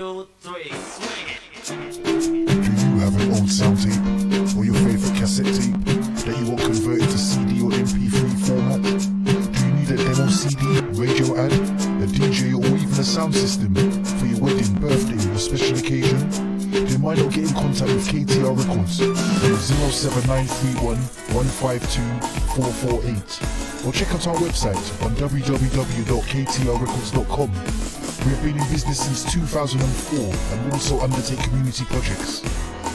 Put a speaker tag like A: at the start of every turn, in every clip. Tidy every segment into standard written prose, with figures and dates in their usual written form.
A: 2, 3, swing it.
B: Do you have an old sound tape or your favorite cassette tape that you want converted to CD or MP3 format? Do you need a demo CD, radio ad, a DJ or even a sound system for your wedding, birthday or special occasion? Then why not get in contact with KTR Records on 07931 152 448 or check out our website on www.ktrrecords.com. We have been in business since 2004 and also undertake community projects.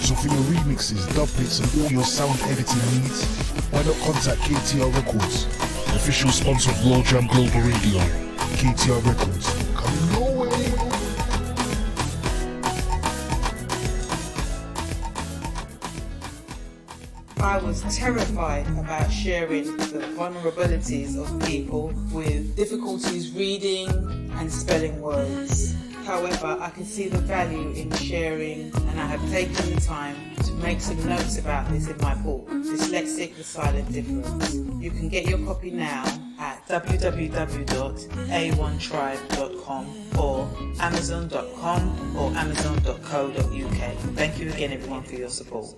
B: So for your remixes, dublets and all your sound editing needs, why not contact KTR Records, official sponsor of World Jam Global Radio. KTR Records, coming your way.
C: I was terrified about sharing the vulnerabilities of people with difficulties reading and spelling words. However, I can see the value in sharing, and I have taken the time to make some notes about this in my book, Dyslexic: The Silent Difference. You can get your copy now at www.a1tribe.com or amazon.com or amazon.co.uk. Thank you again, everyone, for your support.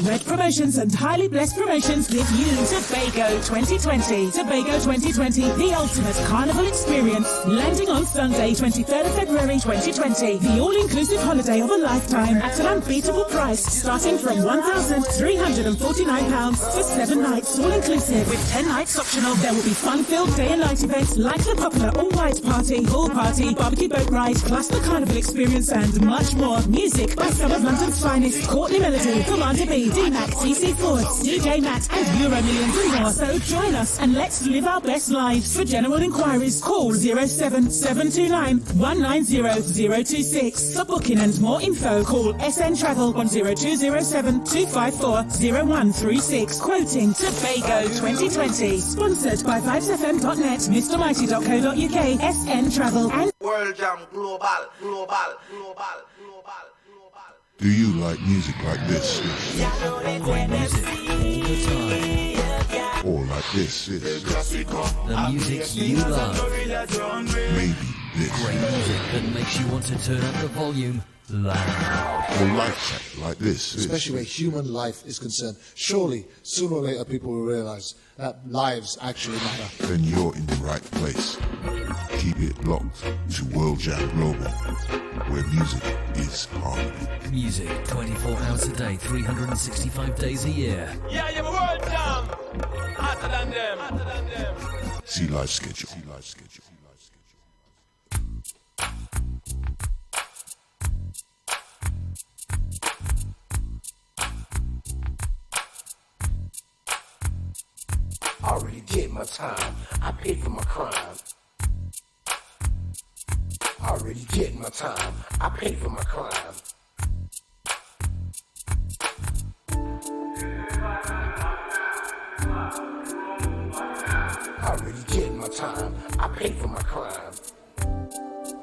D: Red Promotions and Highly Blessed Promotions give you Tobago 2020. Tobago 2020, the ultimate carnival experience. Landing on Sunday, 23rd of February 2020. The all-inclusive holiday of a lifetime at an unbeatable price, starting from £1,349 for 7 nights, all-inclusive, with 10 nights optional. There will be fun-filled day and night events like the popular all-white party, pool party, barbecue boat ride, plus the carnival experience and much more. Music by some of London's finest, Courtney Melody, Commander B, D-Mac, TC Fords, DJ Matt and Euro Millions and more. So join us and let's live our best lives. For general inquiries, call 07729 190 026. For booking and more info, call SN Travel 10207 254 0136. Quoting Tobago 2020. Sponsored by VibesFM.net, MrMighty.co.uk, SN Travel and
A: World Jam Global.
B: Do you like music like this?
E: Great music all the time.
B: Or like this?
E: The music you love.
B: Maybe this.
E: Great music that makes you want to turn up the volume loud.
B: Or like this.
F: Especially where human life is concerned. Surely, sooner or later, people will realize that lives actually matter.
B: Then you're in the right place. Keep it locked to World Jam Global, where music is harmony.
E: Music 24 hours a day, 365 days a year.
A: Yeah, you're World Jam. Hotter than them.
B: See live schedule.
G: Already did my time, I paid for my crime. Already did my time, I paid for my crime. Already did my time, I paid for my crime.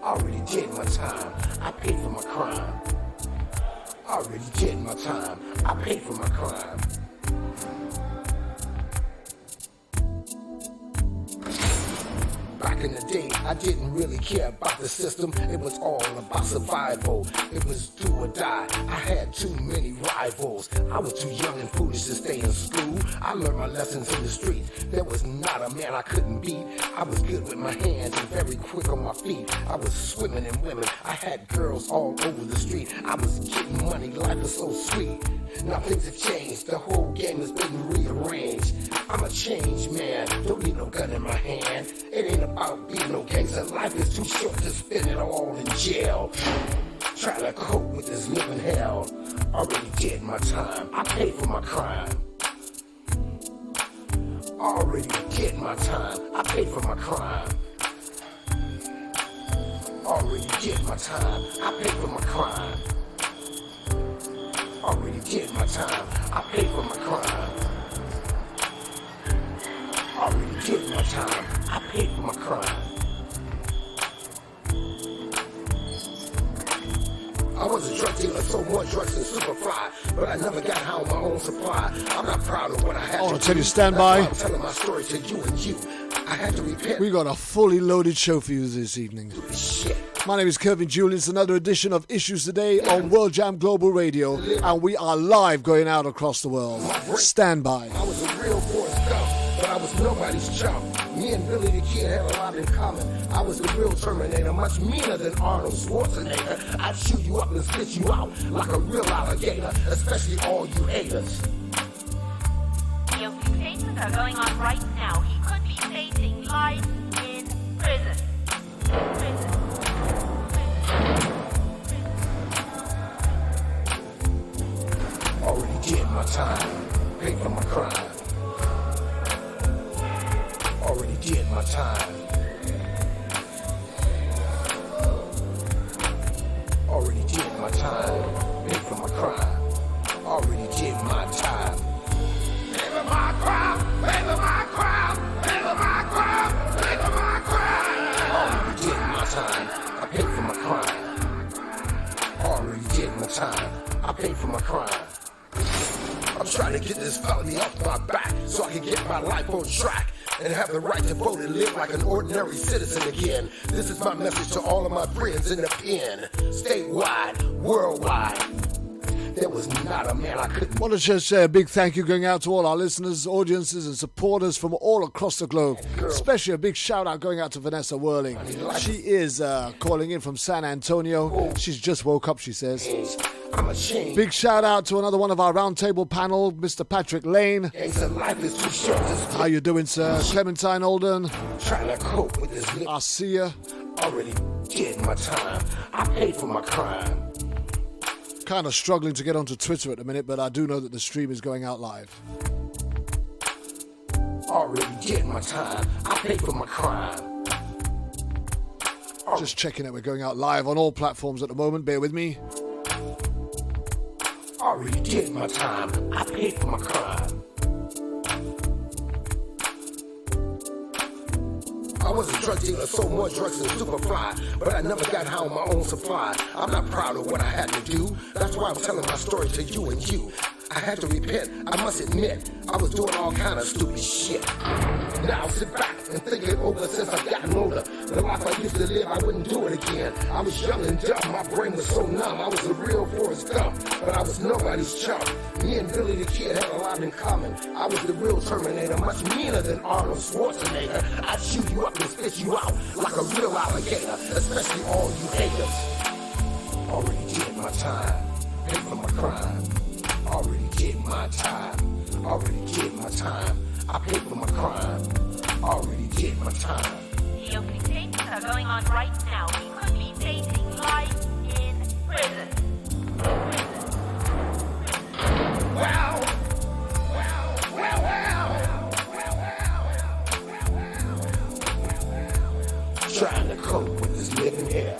G: Already did my time, I paid for my crime. Already did my time, I paid for my crime. Back in the day, I didn't really care about the system. It was all about survival. It was do or die. I had too many rivals. I was too young and foolish to stay in school. I learned my lessons in the streets. There was not a man I couldn't beat. I was good with my hands and very quick on my feet. I was swimming in women. I had girls all over the street. I was getting money. Life was so sweet. Now things have changed. The whole game has been rearranged. I'm a changed man. Don't need no gun in my hand. It ain't about being no gangster. Life is too short to spend it all in jail. Try to cope with this living hell. Already did my time. I paid for my crime. Already did my time. I paid for my crime. Already did my time. I paid for my crime. Already did my time. I paid for my crime. Already did my time. I paid for my crime. I was a drug dealer, sold more drugs than Superfly, but I never got high on my own supply. I'm not proud of what I had.
F: I want to tell you, stand by.
G: I'm telling my story to you and you. I had to repent.
F: We got a fully loaded show for you this evening.
G: Shit.
F: My name is Kevin Julian. It's another edition of Issues Today on World Jam Global Radio, and we are live going out across the world. Stand by.
G: I was a real Forrest Gump, but I was nobody's chump. Me and Billy the Kid had a lot in common. I was the real Terminator, much meaner than Arnold Schwarzenegger. I'd shoot you up and spit you out like a real alligator, especially all you haters.
H: The cases are going on right now. He could be facing life in prison.
G: Already did my time, paid for my crime. Already did my time. Already did my time, paid for my crime. Already did my time. Pay for my crime, pay for my crime, pay for my crime, pay for my crime. Already did my time, I paid for my crime. Already did my time, I paid for my crime. I'm trying to get this felony off my back so I can get my life on track and have the right to vote and live like an ordinary citizen again. This is my message to all of my friends in the pen, statewide, worldwide. There was not a man I couldn't.
F: I want to just say a big thank you going out to all our listeners, audiences and supporters from all across the globe. Especially a big shout out going out to Vanessa Whirling. She is calling in from San Antonio. She's just woke up, she says.
G: I'm ashamed.
F: Big shout out to another one of our roundtable panel, Mr. Patrick Lane.
G: Life is too short.
F: How you doing, sir? Clementine Olden.
G: Trying to cope with this.
F: I see ya.
G: Already did my time. I paid for my crime.
F: Kind of struggling to get onto Twitter at the minute, but I do know that the stream is going out live.
G: Already did my time. I paid for my crime.
F: Just checking that we're going out live on all platforms at the moment. Bear with me.
G: Already did my time. I paid for my crime. I was a drug dealer, sold more drugs than Superfly, but I never got high on my own supply. I'm not proud of what I had to do. That's why I'm telling my story to you and you. I had to repent, I must admit, I was doing all kind of stupid shit. Now I sit back and think it over since I've gotten older. The life I used to live, I wouldn't do it again. I was young and dumb, my brain was so numb. I was a real Forrest Gump, but I was nobody's chump. Me and Billy the Kid had a lot in common. I was the real Terminator, much meaner than Arnold Schwarzenegger. I'd shoot you up and spit you out like a real alligator, especially all you haters. Already did my time, paid for my crime. Already did my time. Already did my time. I paid for my crime. Already did my time.
H: The opening cases are going on right now. He could be facing life in prison.
G: Well. Trying to cope with this living here.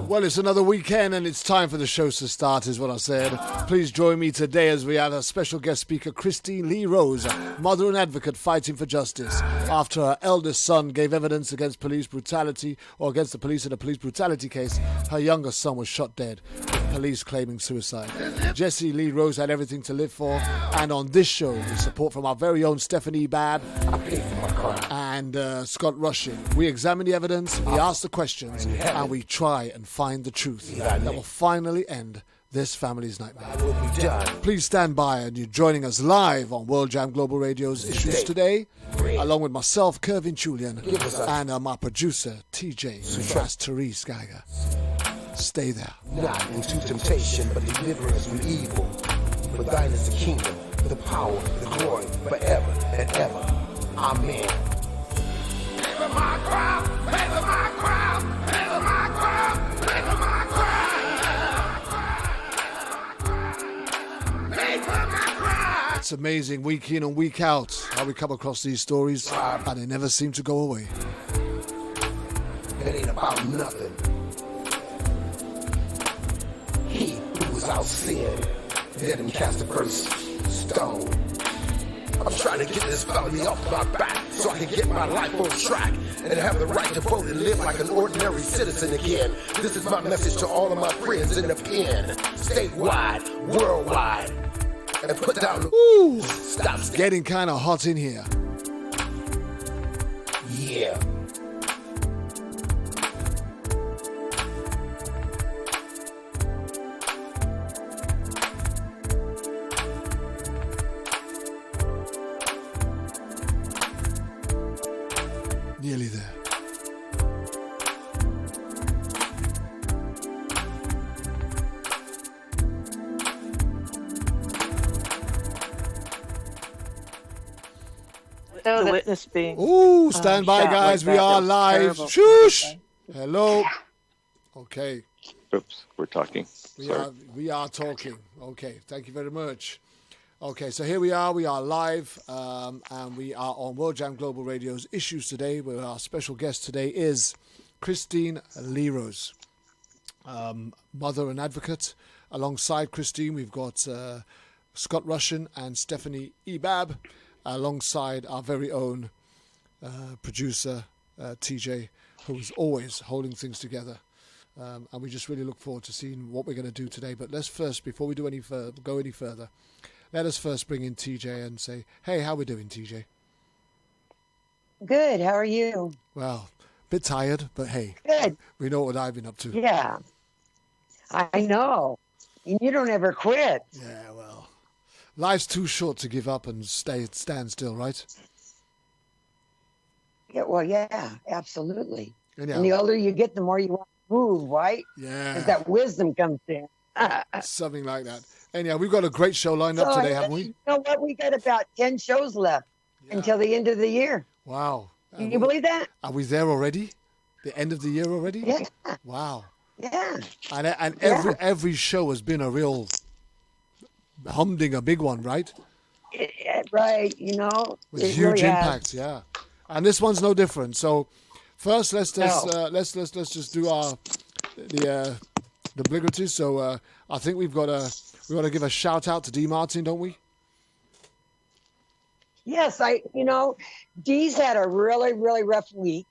F: Well, it's another weekend and it's time for the shows to start, is what I said. Please join me today as we have a special guest speaker, Kristine Lee Rose, mother and advocate fighting for justice after her eldest son gave evidence against police brutality, or against the police in a police brutality case. Her youngest son was shot dead, with police claiming suicide. Jessie Lee Rose had everything to live for, and on this show, with support from our very own Stephanie Babb and Scott Rushing, we examine the evidence, we ask the questions, and we try and find the truth that will finally end this family's nightmare. Please stand by, and you're joining us live on World Jam Global Radio's Issues Today, along with myself, Kevin Julian, and my producer, TJ, that's Therese Geiger. Stay there.
G: Not into temptation, but deliver us from evil. For thine is the kingdom, the power, the glory, forever and ever. Amen. Pay for my crime, pay for my crime, pay for my crime, pay for my crime. Pay for my crime.
F: It's amazing, week in and week out, how we come across these stories, and they never seem to go away.
G: It ain't about nothing. He who was out sin, let him cast the first stone. I'm trying to get this felony off my back so I can get my life on track and have the right to vote and live like an ordinary citizen again. This is my message to all of my friends in the pen, statewide, worldwide, and put down.
F: Ooh, stop. Getting kind of hot in here.
G: Yeah.
I: So
J: the
I: that-
J: witness being.
F: Ooh, stand by,
J: shot
F: guys.
J: like
F: We
J: that.
F: are
J: That was
F: live.
J: terrible.
F: Shush. Hello. Okay.
K: Oops, we're talking. Sorry.
F: We are talking. Okay. Thank you very much. Okay, so here we are. We are live, and we are on World Jam Global Radio's Issues Today, where our special guest today is Kristine Leros, mother and advocate. Alongside Kristine, we've got Scott Russian and Stephanie Ebab, alongside our very own producer, TJ, who's always holding things together. And we just really look forward to seeing what we're going to do today. But let's first, before we do go any further, let us first bring in TJ and say, hey, how we doing, TJ?
I: Good. How are you?
F: Well, a bit tired, but hey,
I: Good.
F: we know what I've been up to.
I: Yeah. I know. You don't ever quit.
F: Yeah, well, life's too short to give up and stand still, right?
I: Yeah. Well, yeah, absolutely.
F: Anyhow,
I: And the older you get, the more you want to move, right?
F: yeah,
I: Because that wisdom comes in.
F: something like that. Anyhow, we've got a great show lined up today, haven't we?
I: You know what? We got about 10 shows left until the end of the year.
F: Wow.
I: Can you believe that?
F: Are we there already? The end of the year already?
I: Yeah.
F: Wow.
I: Yeah.
F: And every show has been a real humdinger, big one, right?
I: Right. You know,
F: With
I: it
F: huge
I: really has.
F: impact, yeah. And this one's no different. So first, let's just do the obligatories. So I think we got to give a shout out to D Martin, don't we?
I: Yes, Dee's had a really, really rough week.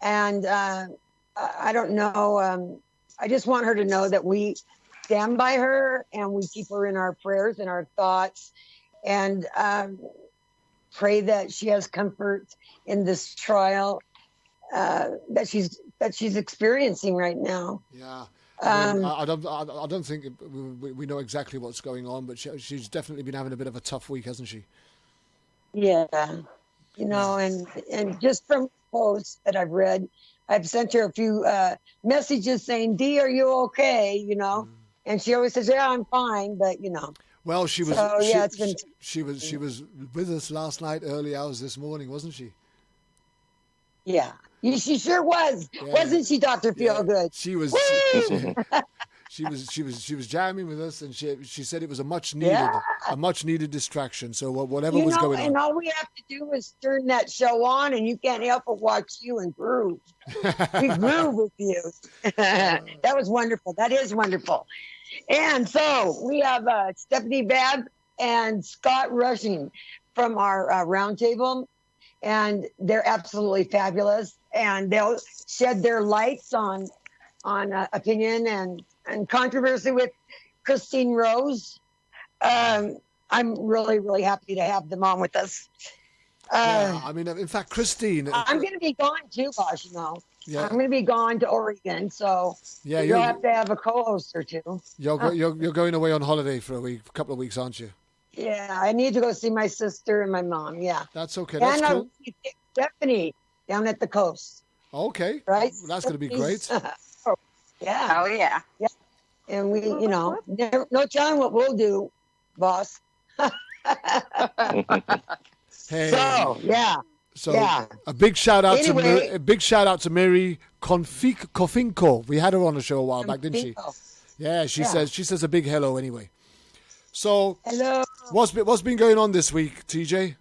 I: And I don't know. I just want her to know that we stand by her and we keep her in our prayers and our thoughts, and pray that she has comfort in this trial that she's experiencing right now.
F: Yeah. I don't think we know exactly what's going on, but she's definitely been having a bit of a tough week, hasn't she?
I: Yeah, and just from posts that I've read, I've sent her a few messages saying, "Dee, are you okay?" And she always says, "Yeah, I'm fine," but
F: Well, she was.
I: So, yeah, it's been.
F: She was with us last night, early hours this morning, wasn't she?
I: Yeah, she sure was, wasn't she, Dr. Feelgood?
F: She was. She was jamming with us, and she said it was a much needed distraction. So whatever was going on,
I: and all we have to do is turn that show on, and you can't help but watch you and groove. We groove with you. That was wonderful. That is wonderful. And so we have Stephanie Babb and Scott Rushing from our roundtable, and they're absolutely fabulous. And they'll shed their lights on opinion and controversy with Kristine Rose. I'm really, really happy to have them on with us.
F: in fact, Kristine.
I: I'm going to be gone too, boss.
F: Yeah.
I: I'm going to be gone to Oregon, so you'll have to have a co-host or two.
F: You're going away on holiday for a couple of weeks, aren't you?
I: Yeah, I need to go see my sister and my mom. Yeah,
F: that's okay. That's cool.
I: Stephanie down at the coast.
F: Okay,
I: right.
F: Well, that's going to be great.
I: Yeah.
J: Oh yeah.
I: Yeah. And we, no telling what we'll do, boss.
F: Hey.
I: So
F: a big shout out to Mary Kofinko. We had her on the show a while back, didn't she? Yeah, she says a big hello anyway. So
I: hello.
F: What's been going on this week, TJ?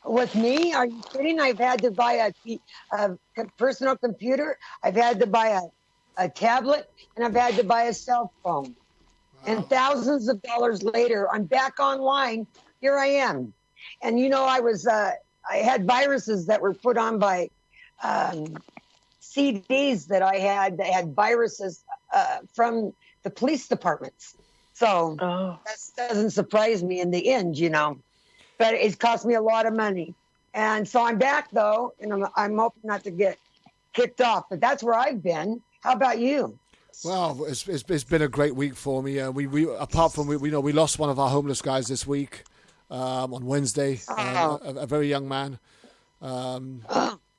I: With me? Are you kidding? I've had to buy a personal computer. I've had to buy a tablet, and I've had to buy a cell phone. Wow. And thousands of dollars later, I'm back online. Here I am. And I had viruses that were put on by CDs that I had that had viruses from the police departments. So that doesn't surprise me in the end, But it cost me a lot of money. And so I'm back, though, and I'm hoping not to get kicked off. But that's where I've been. How about you?
F: Well, it's been a great week for me. We apart from we lost one of our homeless guys this week on Wednesday, a very young man,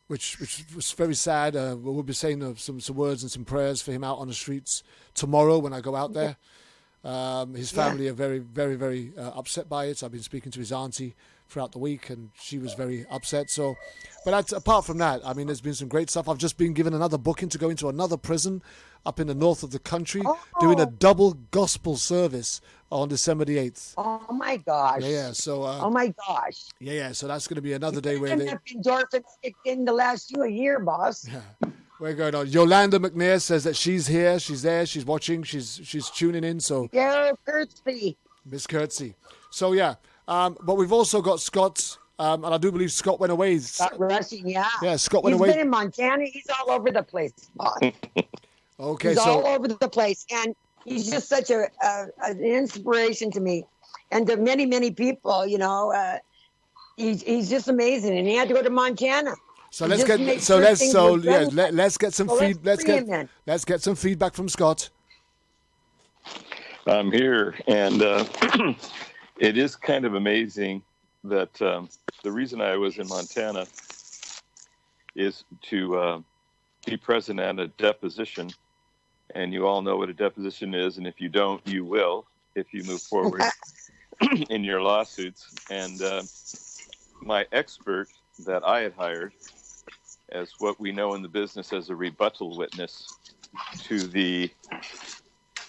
F: which was very sad. We'll be saying some words and some prayers for him out on the streets tomorrow when I go out there. His family are very, very, very upset by it. I've been speaking to his auntie throughout the week, and she was very upset. So, but apart from that, I mean, there's been some great stuff. I've just been given another booking to go into another prison up in the north of the country, doing a double gospel service on December the 8th.
I: Oh my gosh!
F: Yeah. So,
I: oh my gosh!
F: Yeah. So that's going to be another day where
I: they endorphins kicked in to last you a year, boss.
F: Yeah. We're going on. Yolanda McNair says that she's here, she's there, she's watching, she's tuning in. So
I: yeah, Curtsy.
F: Miss Curtsy. So yeah, but we've also got Scott, and I do believe Scott went away.
I: Scott Rushing, yeah.
F: Yeah, Scott went away.
I: He's been in Montana. He's all over the place, boss.
F: Okay,
I: he's all over the place, and he's just such an inspiration to me, and to many, many people. You know, he's just amazing, and he had to go to Montana.
F: So let's get some feedback from Scott.
K: I'm here, and it is kind of amazing that the reason I was in Montana is to be present at a deposition, and you all know what a deposition is, and if you don't, you will if you move forward in your lawsuits. And my expert that I had hired as what we know in the business as a rebuttal witness to the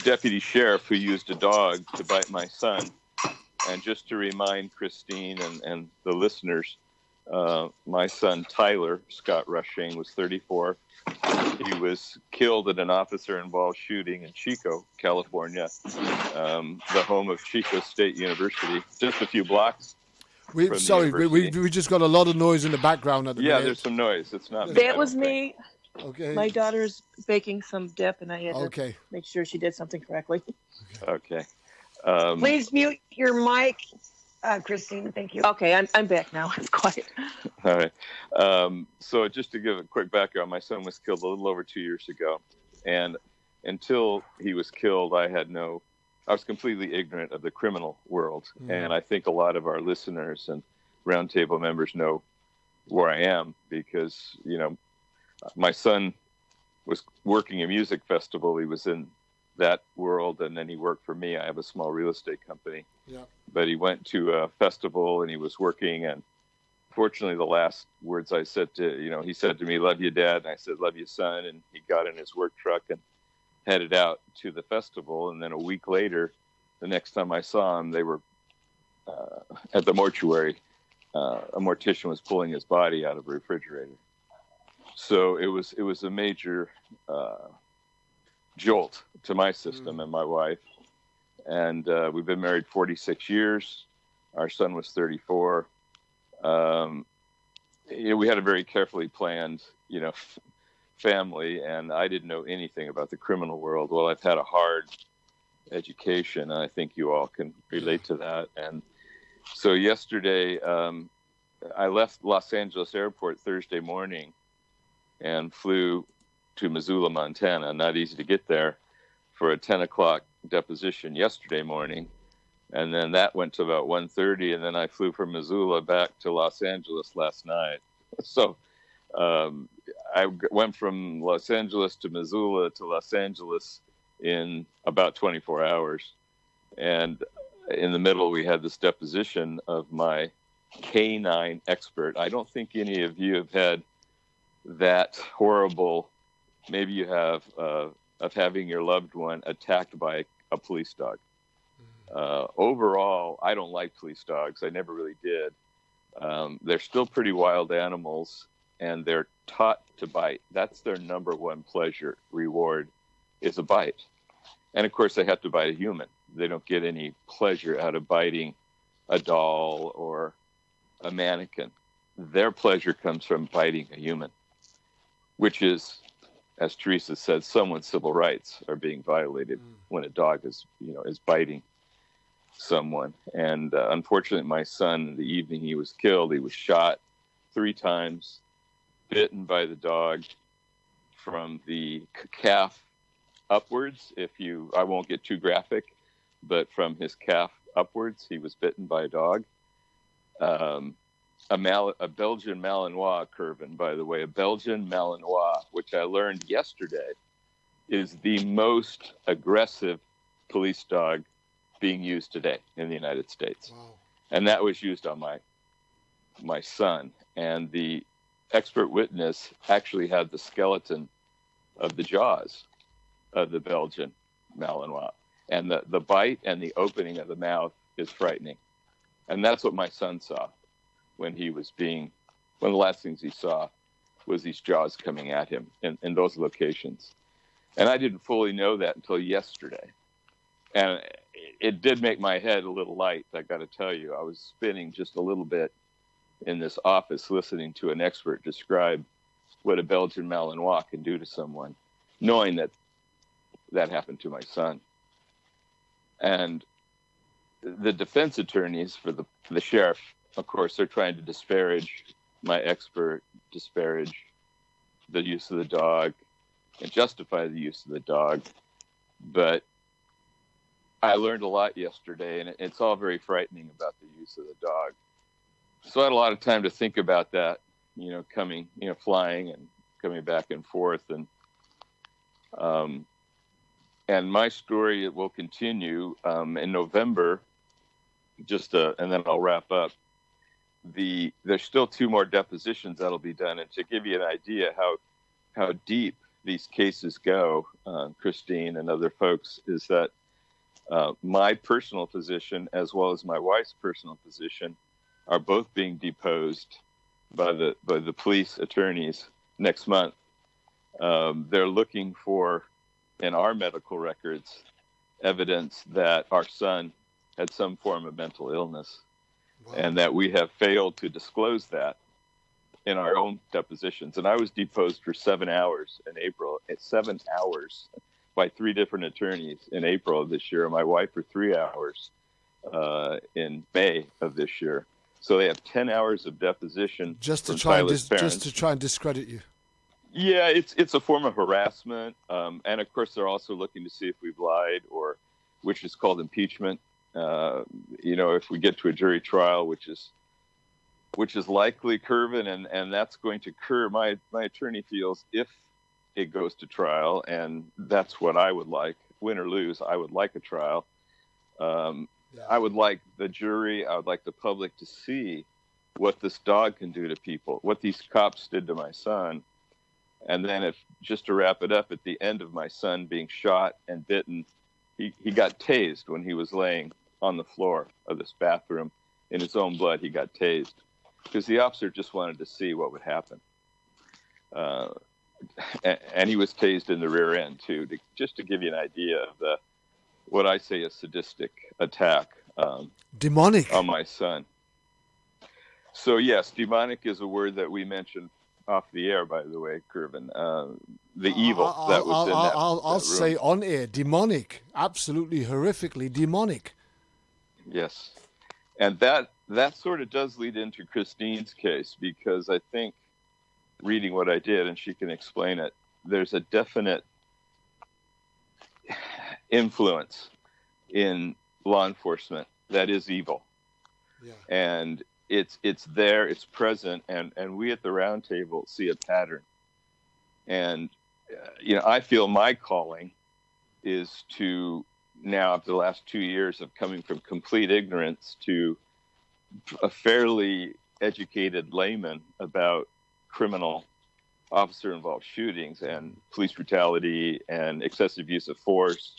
K: deputy sheriff who used a dog to bite my son. And just to remind Kristine and the listeners, my son Tyler Scott Rushing was 34. He was killed in an officer-involved shooting in Chico, California, the home of Chico State University, just a few blocks.
F: We just got a lot of noise in the background at the minute.
K: There's some noise. It's not.
J: That was me.
F: Okay.
J: My daughter's baking some dip, and I had to make sure she did something correctly.
K: Okay.
I: Please mute your mic, Kristine. Thank you.
J: Okay, I'm back now. It's quiet.
K: All right. So just to give a quick background, my son was killed a little over 2 years ago, and until he was killed, I was completely ignorant of the criminal world. And I think a lot of our listeners and roundtable members know where I am because, my son was working a music festival. He was in that world, and then he worked for me. I have a small real estate company.
F: Yeah.
K: But he went to a festival and he was working, and fortunately the last words I said to, he said to me, "Love you, Dad." And I said, "Love you, son." And he got in his work truck and headed out to the festival. And then a week later, the next time I saw him, they were at the mortuary. A mortician was pulling his body out of a refrigerator. So it was a major jolt to my system and my wife. And we've been married 46 years. Our son was 34. We had a very carefully planned, family, and I didn't know anything about the criminal world. Well, I've had a hard education, and I think you all can relate to that. And so yesterday, I left Los Angeles Airport Thursday morning and flew to Missoula, Montana. Not easy to get there, for a 10 o'clock deposition yesterday morning. And then that went to about 1:30, and then I flew from Missoula back to Los Angeles last night. So I went from Los Angeles to Missoula to Los Angeles in about 24 hours. And in the middle, we had this deposition of my canine expert. I don't think any of you have had that horrible, maybe you have, of having your loved one attacked by a police dog. Overall, I don't like police dogs. I never really did. They're still pretty wild animals, and they're taught to bite. That's their number one pleasure reward, is a bite. And of course, they have to bite a human. They don't get any pleasure out of biting a doll or a mannequin. Their pleasure comes from biting a human, which is, as Teresa said, someone's civil rights are being violated when a dog is biting someone. And unfortunately, my son, the evening he was killed, he was shot 3 times, bitten by the dog from the calf upwards. I won't get too graphic, but from his calf upwards, he was bitten by a dog. A Belgian Malinois, Curvin, by the way, a Belgian Malinois, which I learned yesterday, is the most aggressive police dog being used today in the United States.
F: Wow.
K: And that was used on my my son. And the expert witness actually had the skeleton of the jaws of the Belgian Malinois. And the bite and the opening of the mouth is frightening. And that's what my son saw when he was being, one of the last things he saw was these jaws coming at him in those locations. And I didn't fully know that until yesterday. And it did make my head a little light, I got to tell you. I was spinning just a little bit in this office listening to an expert describe what a Belgian Malinois can do to someone, knowing that that happened to my son. And the defense attorneys for the sheriff, of course, they're trying to disparage my expert, disparage the use of the dog, and justify the use of the dog. But I learned a lot yesterday, and it's all very frightening about the use of the dog. So I had a lot of time to think about that, coming, flying and coming back and forth. And my story, it will continue in November, and then I'll wrap up. There's still 2 more depositions that'll be done. And to give you an idea how deep these cases go, Kristine and other folks, is that my personal position as well as my wife's personal position are both being deposed by the police attorneys next month. They're looking for, in our medical records, evidence that our son had some form of mental illness. Wow. And that we have failed to disclose that in our own depositions. And I was deposed for 7 hours in April, 7 hours by 3 different attorneys in April of this year, and my wife for 3 hours in May of this year. So they have 10 hours of deposition
F: just to try and discredit you.
K: Yeah, it's a form of harassment, and of course they're also looking to see if we've lied, or which is called impeachment. If we get to a jury trial, which is likely, Curvin, and that's going to occur. My attorney feels if it goes to trial, and that's what I would like, win or lose. I would like a trial. I would like the jury, I would like the public to see what this dog can do to people, what these cops did to my son. And then just to wrap it up, at the end of my son being shot and bitten, he got tased when he was laying on the floor of this bathroom. In his own blood, he got tased because the officer just wanted to see what would happen. And he was tased in the rear end too, just to give you an idea of what I say a sadistic attack.
F: Demonic.
K: On my son. So yes, demonic is a word that we mentioned off the air, by the way, Curvin. The evil that was in that
F: I'll
K: room.
F: say on air, demonic. Absolutely horrifically demonic.
K: Yes. And that sort of does lead into Kristine's case, because I think, reading what I did, and she can explain it, there's a definite influence in law enforcement that is evil. Yeah. And it's there, it's present, and we at the round table see a pattern. And I feel my calling is to, now after the last 2 years of coming from complete ignorance to a fairly educated layman about criminal officer-involved shootings and police brutality and excessive use of force.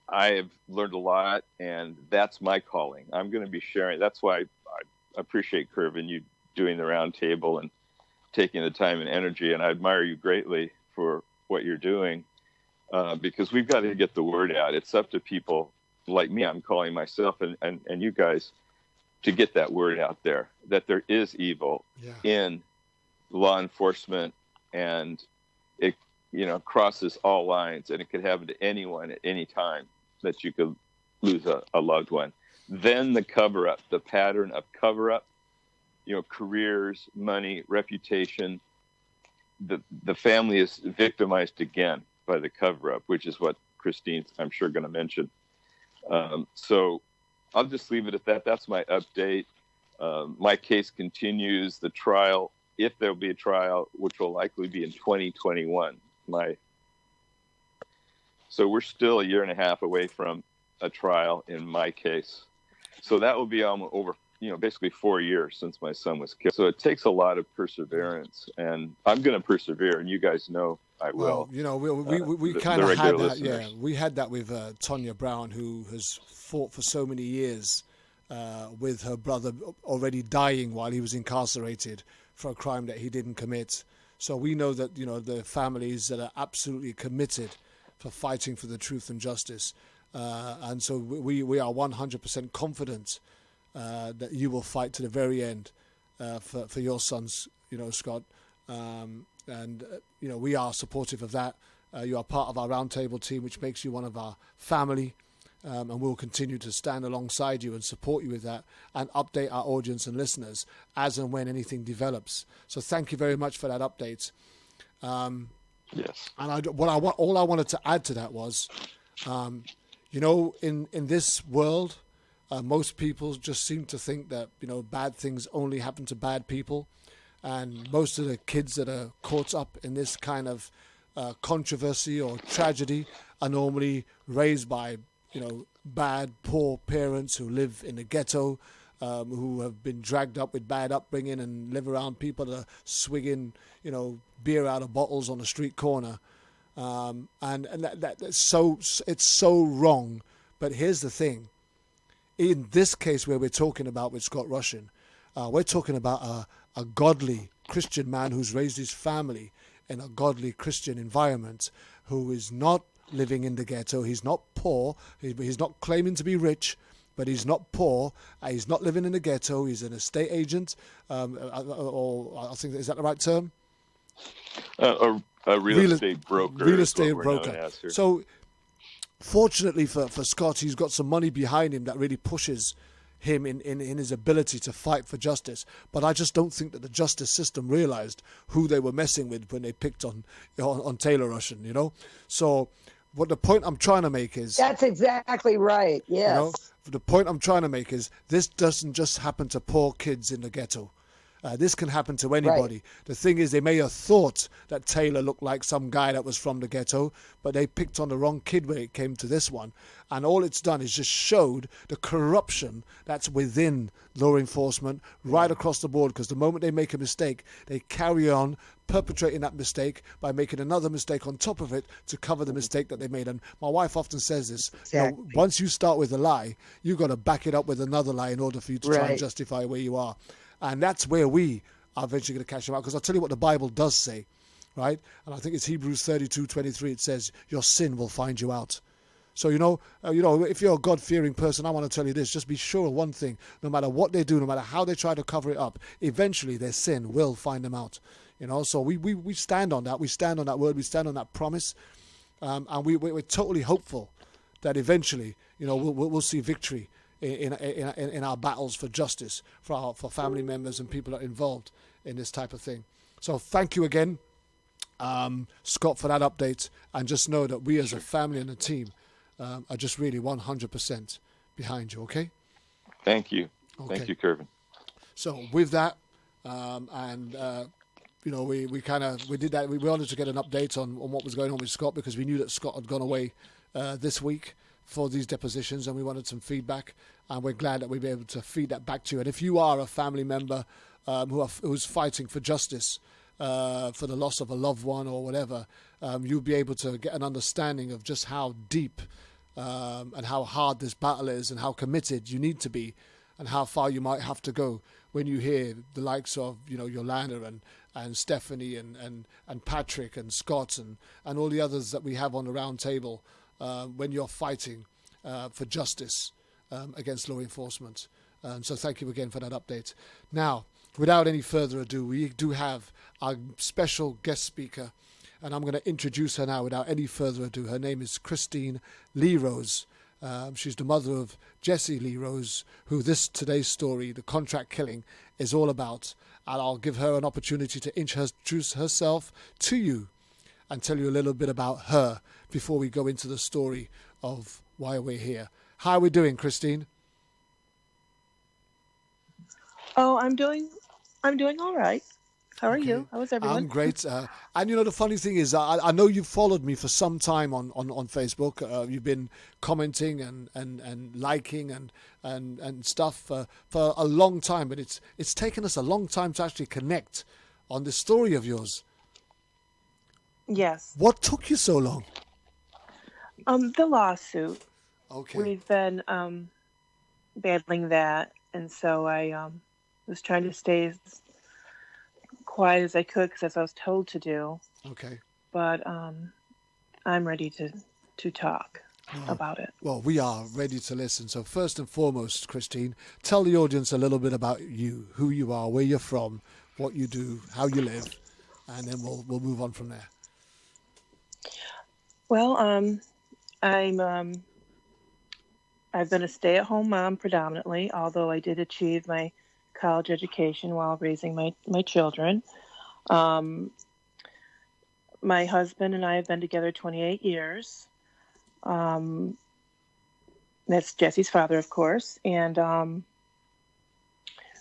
K: I have learned a lot, and that's my calling. I'm going to be sharing. That's why I appreciate, Curvin, you doing the round table and taking the time and energy, and I admire you greatly for what you're doing, because we've got to get the word out. It's up to people like me, I'm calling myself, and you guys, to get that word out there, that there is evil in law enforcement, and it crosses all lines, and it could happen to anyone at any time, that you could lose a loved one. Then the cover-up, the pattern of cover-up, careers, money, reputation, the family is victimized again by the cover-up, which is what Kristine's, I'm sure, going to mention. So I'll just leave it at that. That's my update. My case continues. The trial, if there'll be a trial, which will likely be in 2021. So we're still a year and a half away from a trial in my case. So that will be over basically 4 years since my son was killed. So it takes a lot of perseverance, and I'm going to persevere, and you guys know I will.
F: Well, we kind of had that. Yeah, we had that with Tonya Brown, who has fought for so many years with her brother already dying while he was incarcerated for a crime that he didn't commit. So we know that, the families that are absolutely committed for fighting for the truth and justice. And so we are 100% confident that you will fight to the very end for your sons, Scott. We are supportive of that. You are part of our roundtable team, which makes you one of our family. And we'll continue to stand alongside you and support you with that and update our audience and listeners as and when anything develops. So thank you very much for that update.
K: Yes.
F: And all I wanted to add to that was, in this world, most people just seem to think that, bad things only happen to bad people. And most of the kids that are caught up in this kind of controversy or tragedy are normally raised by bad, poor parents who live in the ghetto, who have been dragged up with bad upbringing and live around people that are swigging, beer out of bottles on a street corner. And that's it's so wrong. But here's the thing. In this case where we're talking about with Scott Russian, we're talking about a godly Christian man who's raised his family in a godly Christian environment, who is not living in the ghetto. He's not poor. He's not claiming to be rich, but he's not poor. He's not living in the ghetto. He's an estate agent, or I think, is that the right term?
K: A real estate broker.
F: Real estate broker. So, fortunately for Scott, he's got some money behind him that really pushes him in his ability to fight for justice. But I just don't think that the justice system realized who they were messing with when they picked on Taylor Russian, So what the point I'm trying to make is...
I: That's exactly right, yes.
F: The point I'm trying to make is this doesn't just happen to poor kids in the ghetto. This can happen to anybody. Right. The thing is, they may have thought that Taylor looked like some guy that was from the ghetto, but they picked on the wrong kid when it came to this one. And all it's done is just showed the corruption that's within law enforcement right across the board, because the moment they make a mistake, they carry on perpetrating that mistake by making another mistake on top of it to cover the mistake that they made. And my wife often says this,
I: exactly.
F: Once you start with a lie, you've got to back it up with another lie in order for you to try and justify where you are. And that's where we are eventually going to catch them out. Because I'll tell you what the Bible does say, right? And I think it's Hebrews 32:23. It says, your sin will find you out. So, if you're a God-fearing person, I want to tell you this. Just be sure of one thing. No matter what they do, no matter how they try to cover it up, eventually their sin will find them out. So we stand on that. We stand on that word. We stand on that promise. And we're totally hopeful that eventually, we'll see victory in our battles for justice for family members and people that are involved in this type of thing. So thank you again, Scott, for that update, and just know that we as a family and a team are just really 100% behind you. Okay?
K: Thank you.
F: Okay.
K: Thank you, Kervin.
F: So with that, we did that. We wanted to get an update on what was going on with Scott, because we knew that Scott had gone away this week for these depositions, and we wanted some feedback, and we're glad that we'll be able to feed that back to you. And if you are a family member who's fighting for justice, for the loss of a loved one or whatever, you'll be able to get an understanding of just how deep and how hard this battle is, and how committed you need to be, and how far you might have to go when you hear the likes of Yolanda and Stephanie and Patrick and Scott and all the others that we have on the round table. When you're fighting for justice against law enforcement. So thank you again for that update. Now, without any further ado, we do have our special guest speaker, and I'm going to introduce her now without any further ado. Her name is Kristine Lee Rose. She's the mother of Jessie Lee Rose, who today's story, the contract killing, is all about. And I'll give her an opportunity to introduce herself to you and tell you a little bit about her before we go into the story of why we're here. How are we doing, Kristine?
J: Oh, I'm doing all right. How are you? How is everyone?
F: I'm great. And the funny thing is, I know you've followed me for some time on Facebook. You've been commenting and liking and stuff for a long time. But it's taken us a long time to actually connect on this story of yours.
J: Yes.
F: What took you so long?
J: The lawsuit.
F: Okay.
J: We've been battling that, and so I was trying to stay as quiet as I could because that's what I was told to do.
F: Okay.
J: But I'm ready to talk about it.
F: Well, we are ready to listen. So first and foremost, Kristine, tell the audience a little bit about you, who you are, where you're from, what you do, how you live, and then we'll move on from there.
J: Well, I've been a stay-at-home mom predominantly, although I did achieve my college education while raising my children. My husband and I have been together 28 years. That's Jessie's father, of course. And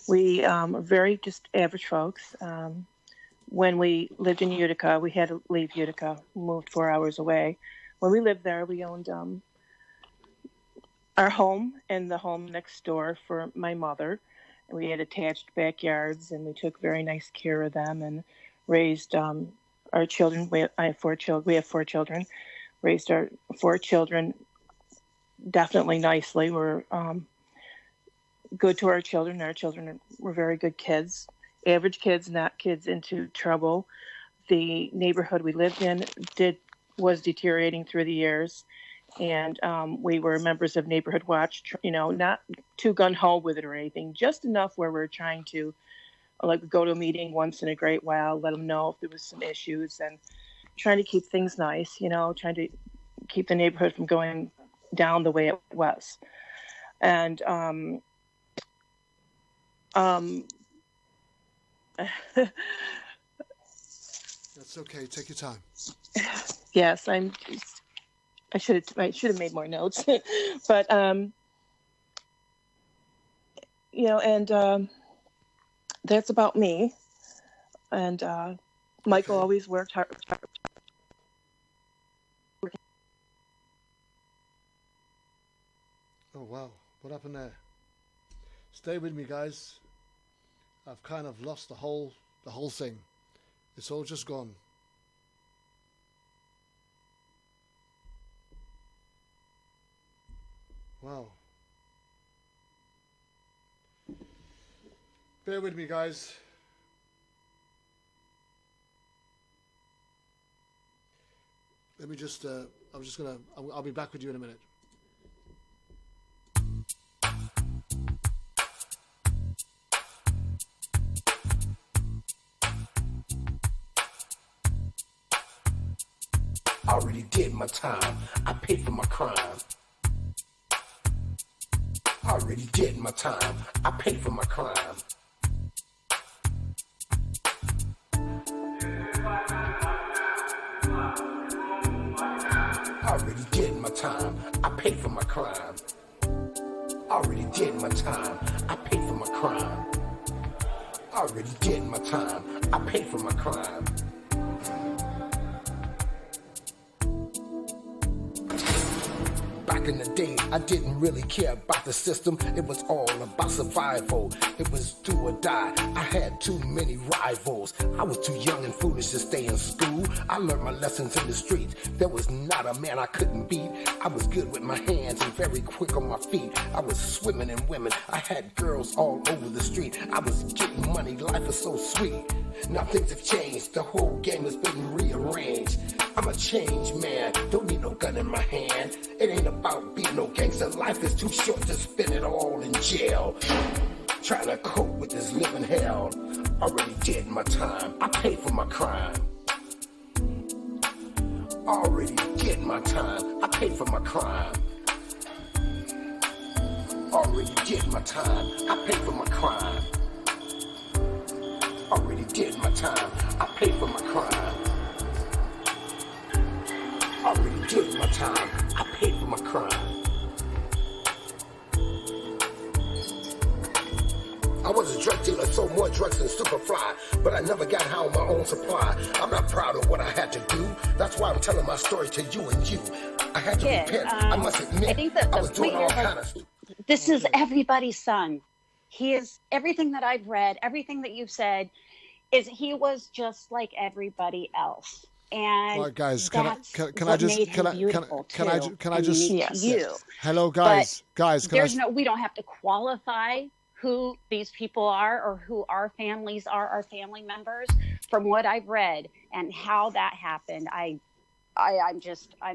J: we are very just average folks. When we lived in Utica, we had to leave Utica, moved 4 hours away. When we lived there, we owned our home and the home next door for my mother. And we had attached backyards, and we took very nice care of them and raised our children. We have 4 children. Raised our 4 children definitely nicely. We're good to our children. Our children were very good kids. Average kids, not kids into trouble. The neighborhood we lived in was deteriorating through the years, and we were members of Neighborhood Watch. Not too gun-ho with it or anything, just enough where we're trying to go to a meeting once in a great while, let them know if there was some issues, and trying to keep things nice. Trying to keep the neighborhood from going down the way it was, and
F: That's okay. Take your time.
J: Yes, I should have made more notes, but and that's about me. And Michael always worked hard.
F: Oh wow! What happened there? Stay with me, guys. I've kind of lost the whole thing. It's all just gone. Wow. Bear with me, guys. Let me just, I'll be back with you in a minute.
G: I already did my time. I paid for my crime. I already did my time. I paid for my crime. I already did my time. I paid for my crime. I already did my time. I paid for my crime. I already did my time. I paid for my crime. Back in the day, I didn't really care about the system. It was all about survival. It was do or die. I had too many rivals. I was too young and foolish to stay in school. I learned my lessons in the streets. There was not a man I couldn't beat. I was good with my hands and very quick on my feet. I was swimming in women. I had girls all over the street. I was getting money. Life was so sweet. Now things have changed. The whole game has been rearranged. I'm a changed man. Don't need no gun in my hand. It ain't about being no gangster. Life is too short to spend it all in jail. Trying to cope with this living hell. Already did my time. I paid for my crime. Already did my time. I paid for my crime. Already did my time. I paid for my crime. Already did my time. I paid for my crime. Already did my time. I paid for my crime. I was a drug dealer, sold more drugs than Superfly, but I never got high on my own supply. I'm not proud of what I had to do. That's why I'm telling my story to you and you. I had to repent. I must admit,
L: I think that
G: I was doing all kind of stuff.
L: This is everybody's son. He is everything that I've read, everything that you've said, is he was just like everybody else. And
F: right, guys, can I just hello, guys,
L: we don't have to qualify who these people are or who our families are, our family members. From what I've read and how that happened, I'm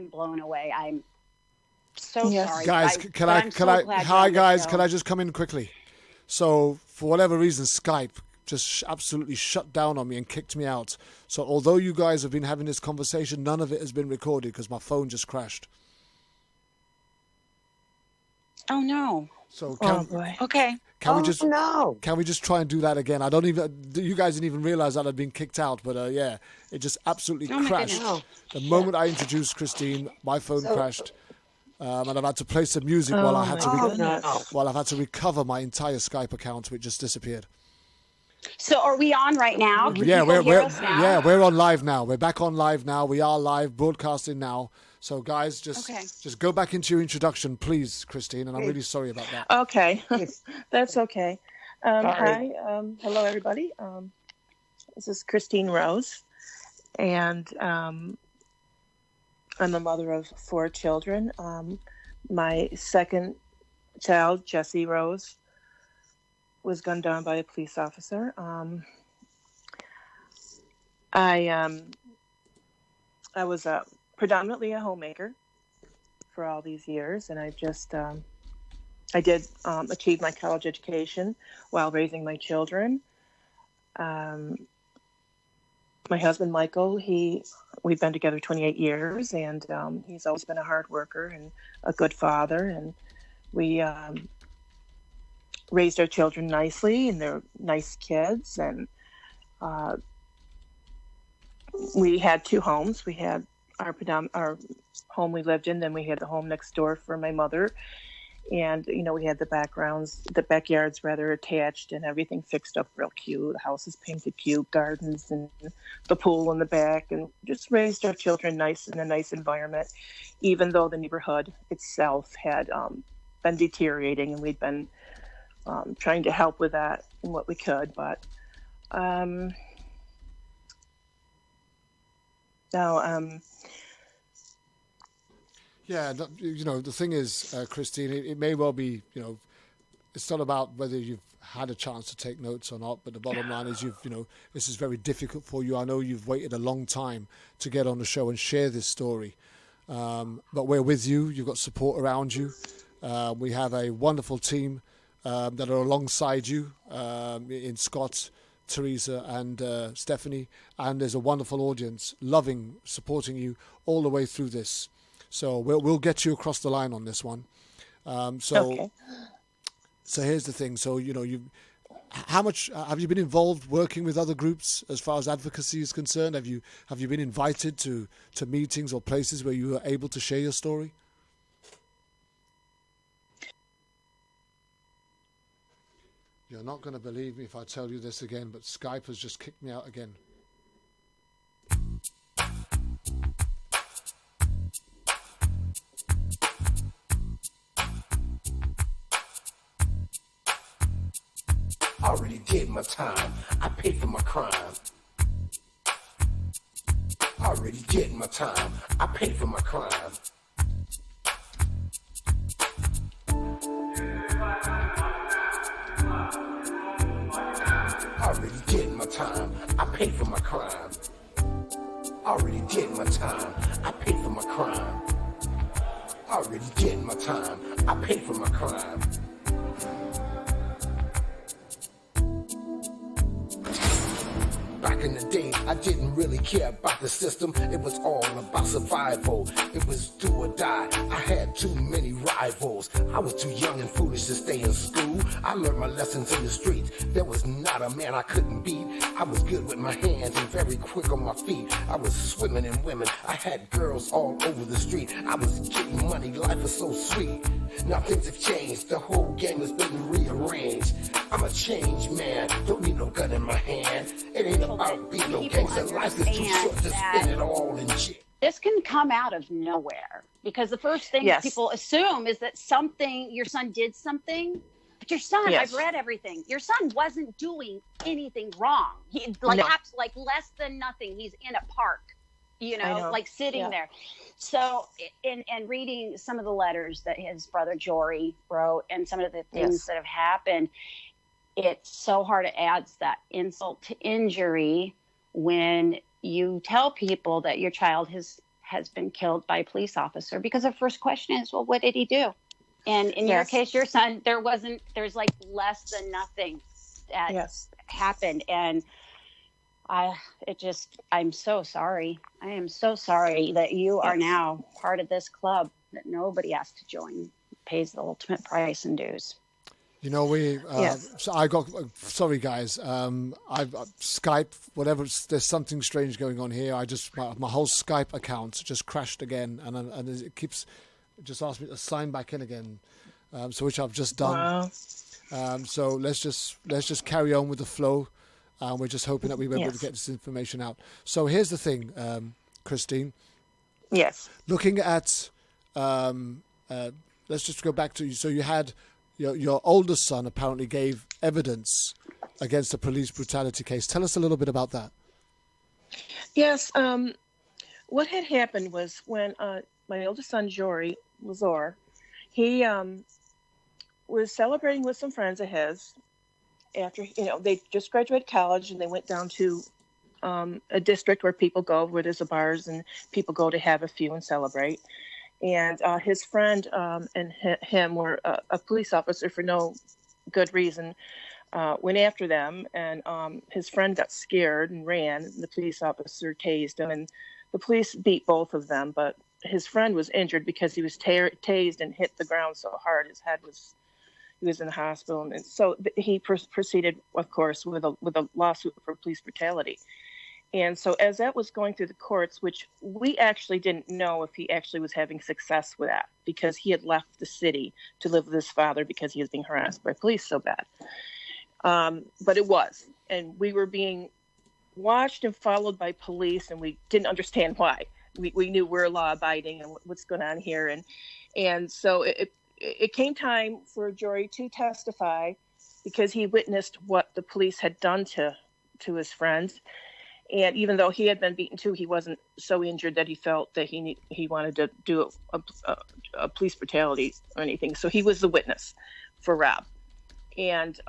L: blown away. I'm so sorry,
F: guys. Can I just come in quickly? So for whatever reason, Skype just absolutely shut down on me and kicked me out. So although you guys have been having this conversation, none of it has been recorded because my phone just crashed.
L: Oh no.
F: So
L: okay.
F: Can we just try and do that again? You guys didn't even realize that I'd been kicked out, but it just absolutely crashed. The moment I introduced Kristine, my phone crashed. And I've had to play some music while I've had to recover my entire Skype account, which just disappeared.
L: So are we on right now?
F: We're on live now. We're back on live now. We are live broadcasting now. So guys, just go back into your introduction, please, Kristine. And I'm really sorry about that.
J: Okay, that's okay. Hi, hello everybody. This is Kristine Rose, and I'm a mother of 4 children. My second child, Jessie Rose, was gunned down by a police officer. I was predominantly a homemaker for all these years, and I just I did achieve my college education while raising my children. My husband, Michael, we've been together 28 years, and he's always been a hard worker and a good father. And we raised our children nicely, and they're nice kids. And we had 2 homes. We had our home we lived in, then we had the home next door for my mother. And, we had the backyards rather attached, and everything fixed up real cute. The house is painted cute, gardens and the pool in the back, and just raised our children nice in a nice environment, even though the neighborhood itself had been deteriorating, and we'd been trying to help with that in what we could. But
F: yeah, the thing is, Kristine, it may well be, it's not about whether you've had a chance to take notes or not, but the bottom line is this is very difficult for you. I know you've waited a long time to get on the show and share this story, but we're with you. You've got support around you. We have a wonderful team that are alongside you in Scott, Teresa and Stephanie, and there's a wonderful audience supporting you all the way through this. So we'll get you across the line on this one. So here's the thing. So how much have you been involved working with other groups as far as advocacy is concerned? Have you been invited to meetings or places where you were able to share your story? You're not going to believe me if I tell you this again, but Skype has just kicked me out again.
G: I already did my time. I paid for my crime. I already did my time. I paid for my crime. I already did my time. I paid for my crime. I already did my time. I paid for my crime. I already did my time. I paid for my crime. Back in the day, I didn't really care about the system. It was all about survival. It was do or die. I had too many rivals. I was too young and foolish to stay in school. I learned my lessons in the streets. There was not a man I couldn't beat. I was good with my hands and very quick on my feet. I was swimming in women. I had girls all over the street. I was getting money. Life was so sweet. Now things have changed. The whole game has been rearranged. I'm a changed man. Don't need no gun in my hand. It ain't about being no gangster. Life is too short to spend it all in jail.
L: This can come out of nowhere because the first thing people assume is that your son did something. But your son, I've read everything. Your son wasn't doing anything wrong. He like less than nothing. He's in a park, like sitting there. So, and reading some of the letters that his brother Jory wrote and some of the things that have happened, it's so hard to add that insult to injury when you tell people that your child has been killed by a police officer, because the first question is, well, what did he do? And in your case, your son, there's like less than nothing that happened. And I'm so sorry. I am so sorry that you are now part of this club that nobody has to join, pays the ultimate price and dues.
F: So I got, sorry guys, I've Skype, whatever, there's something strange going on here. My whole Skype account just crashed again, and it keeps, just asked me to sign back in again, so which I've just done. Wow. So let's just carry on with the flow. We're just hoping that we will be able to get this information out. So here's the thing, Kristine.
J: Yes.
F: Looking at, let's just go back to, so you had, your oldest son apparently gave evidence against a police brutality case. Tell us a little bit about that.
J: Yes. What had happened was when my oldest son, Jory Lazor, he was celebrating with some friends of his after, they just graduated college, and they went down to a district where people go, where there's bars and people go to have a few and celebrate. And his friend and him were a police officer for no good reason, went after them. And his friend got scared and ran. And the police officer tased him. And the police beat both of them. But his friend was injured because he was tased and hit the ground so hard. He was in the hospital. And so he proceeded, of course, with a lawsuit for police brutality. And so as that was going through the courts, which we actually didn't know if he actually was having success with that, because he had left the city to live with his father because he was being harassed by police so bad. But it was. And we were being watched and followed by police, and we didn't understand why. We knew we're law-abiding and what's going on here. And so it came time for Jory to testify because he witnessed what the police had done to his friends. And even though he had been beaten too, he wasn't so injured that he felt that he wanted to do a police brutality or anything. So he was the witness for Rob. And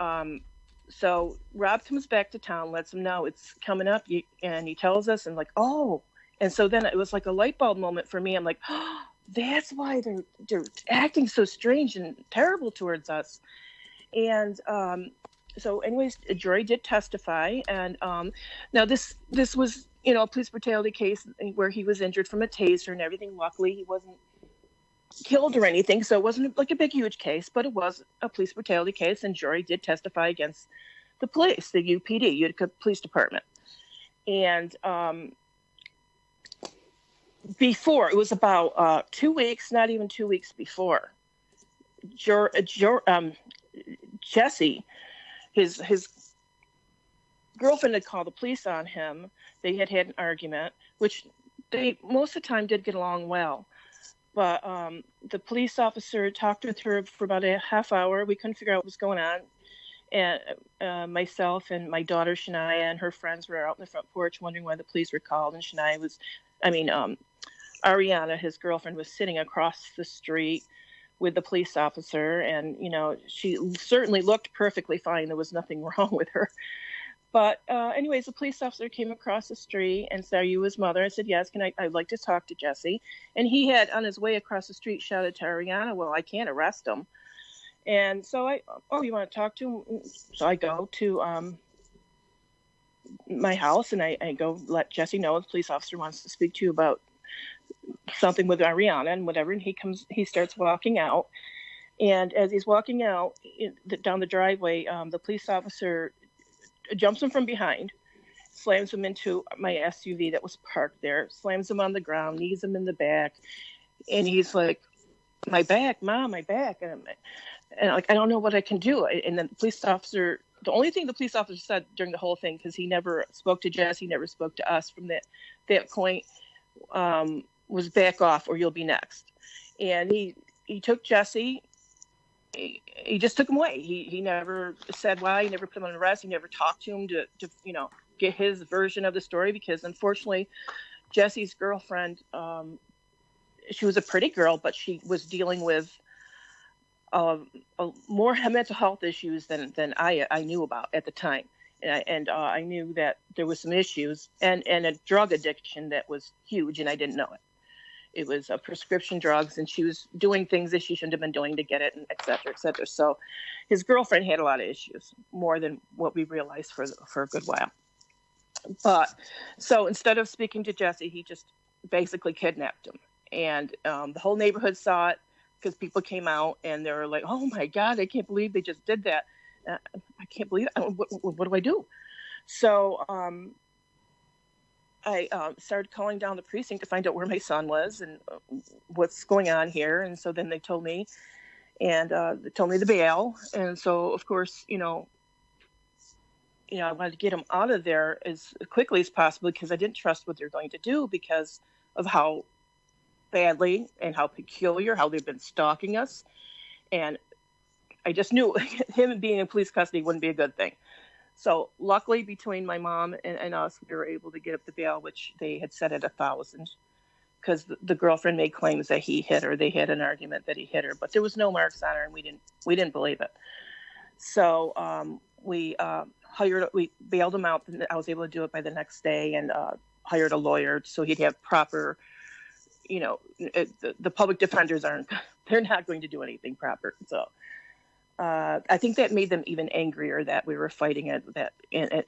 J: so Rob comes back to town, lets him know it's coming up, and he tells us, and like, oh. And so then it was like a light bulb moment for me. I'm like, oh, that's why they're acting so strange and terrible towards us. And so anyways, Jory did testify. And now this was, a police brutality case where he was injured from a taser and everything. Luckily, he wasn't killed or anything. So it wasn't like a big, huge case, but it was a police brutality case. And Jory did testify against the police, the UPD, Utica Police Department. And before, it was about 2 weeks, not even 2 weeks before, Jessie, his girlfriend had called the police on him. They had an argument, which they most of the time did get along well. But the police officer talked with her for about a half hour. We couldn't figure out what was going on. And myself and my daughter, Shania, and her friends were out on the front porch wondering why the police were called. And Ariana, his girlfriend, was sitting across the street with the police officer, and she certainly looked perfectly fine. There was nothing wrong with her. But anyways, the police officer came across the street and said, "Are you his mother?" I said, "Yes. I'd like to talk to Jessie." And he had, on his way across the street, shouted to Ariana, "Well, I can't arrest him." And so you want to talk to him? So I go to my house, and I go let Jessie know the police officer wants to speak to you about something with Ariana and whatever. And he starts walking out. And as he's walking out down the driveway, the police officer jumps him from behind, slams him into my SUV that was parked there, slams him on the ground, knees him in the back. And he's like, my back, Mom, my back. And like, I don't know what I can do. And then the only thing the police officer said during the whole thing, because he never spoke to Jess, he never spoke to us from that point, was back off or you'll be next. And he took Jessie. He just took him away. He never said why. He never put him on arrest. He never talked to him to get his version of the story, because unfortunately Jessie's girlfriend, she was a pretty girl, but she was dealing with more mental health issues than I knew about at the time. And I knew that there was some issues and a drug addiction that was huge, and I didn't know it. It was prescription drugs, and she was doing things that she shouldn't have been doing to get it, and et cetera, et cetera. So his girlfriend had a lot of issues, more than what we realized for a good while. But so instead of speaking to Jessie, he just basically kidnapped him. And the whole neighborhood saw it, because people came out and they were like, oh my God, I can't believe they just did that. I can't believe it. What do I do? So I started calling down the precinct to find out where my son was and what's going on here. And so then they told me, and they told me the bail. And so, of course, I wanted to get him out of there as quickly as possible, because I didn't trust what they're going to do because of how badly and how peculiar, how they've been stalking us. And I just knew him being in police custody wouldn't be a good thing. So luckily, between my mom and us, we were able to get up the bail, which they had set at $1,000, because the girlfriend made claims that he hit her. They had an argument that he hit her, but there was no marks on her, and we didn't believe it. So we bailed him out. I was able to do it by the next day, and hired a lawyer so he'd have proper. The public defenders they're not going to do anything proper. So I think that made them even angrier that we were fighting it.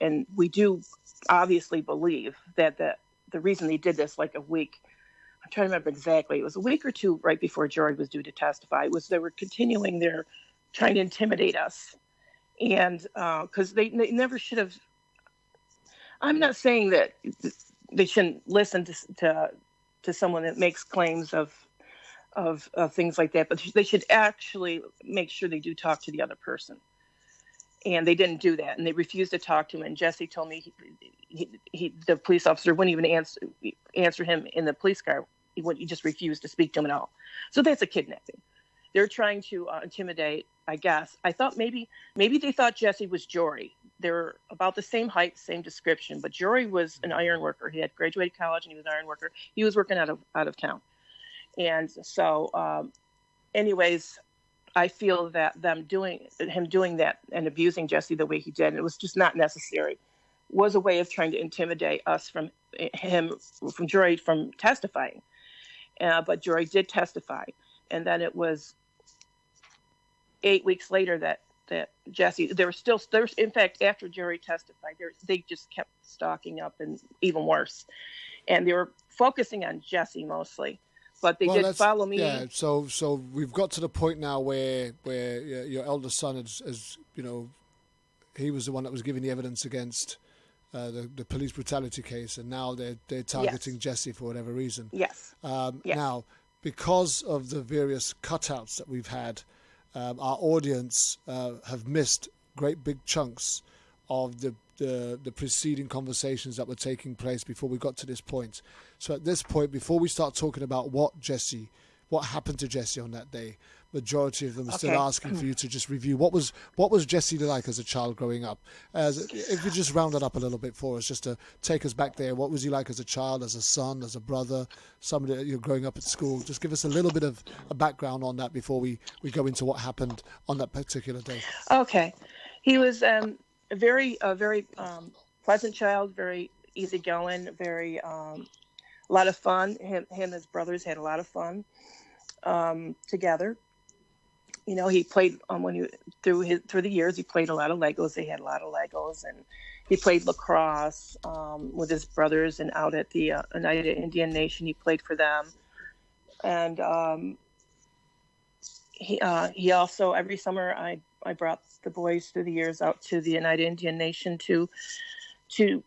J: And we do obviously believe that the reason they did this, like a week, I'm trying to remember exactly, it was a week or two right before Jory was due to testify, was they were continuing their trying to intimidate us. And because they never should have, I'm not saying that they shouldn't listen to someone that makes claims of things like that, but they should actually make sure they do talk to the other person. And they didn't do that, and they refused to talk to him. And Jessie told me the police officer wouldn't even answer him in the police car. He just refused to speak to him at all. So that's a kidnapping. They're trying to intimidate, I guess. I thought maybe they thought Jessie was Jory. They're about the same height, same description, but Jory was an iron worker. He had graduated college and he was an iron worker. He was working out of town. And so anyways, I feel that him doing that and abusing Jessie the way he did, and it was just not necessary, was a way of trying to intimidate us from Jory from testifying. But Jory did testify. And then it was 8 weeks later that Jessie, in fact, after Jory testified, they just kept stalking up, and even worse. And they were focusing on Jessie mostly, but they did follow me.
F: Yeah, so we've got to the point now where your eldest son is he was the one that was giving the evidence against the police brutality case, and now they're targeting Jessie for whatever reason.
J: Yes. Yes.
F: Now, because of the various cutouts that we've had, our audience have missed great big chunks of the preceding conversations that were taking place before we got to this point. So at this point, before we start talking about what happened to Jessie on that day, majority of them are still asking for you to just review what was Jessie like as a child growing up. If you just round it up a little bit for us, just to take us back there. What was he like as a child, as a son, as a brother, somebody that you're growing up at school? Just give us a little bit of a background on that before we go into what happened on that particular day. Okay.
J: He was a very pleasant child, very easygoing, very a lot of fun. Him and his brothers had a lot of fun together. He played through the years. He played a lot of Legos. They had a lot of Legos, and he played lacrosse with his brothers, and out at the Oneida Indian Nation, he played for them. And he also, every summer, I brought the boys through the years out to the Oneida Indian Nation to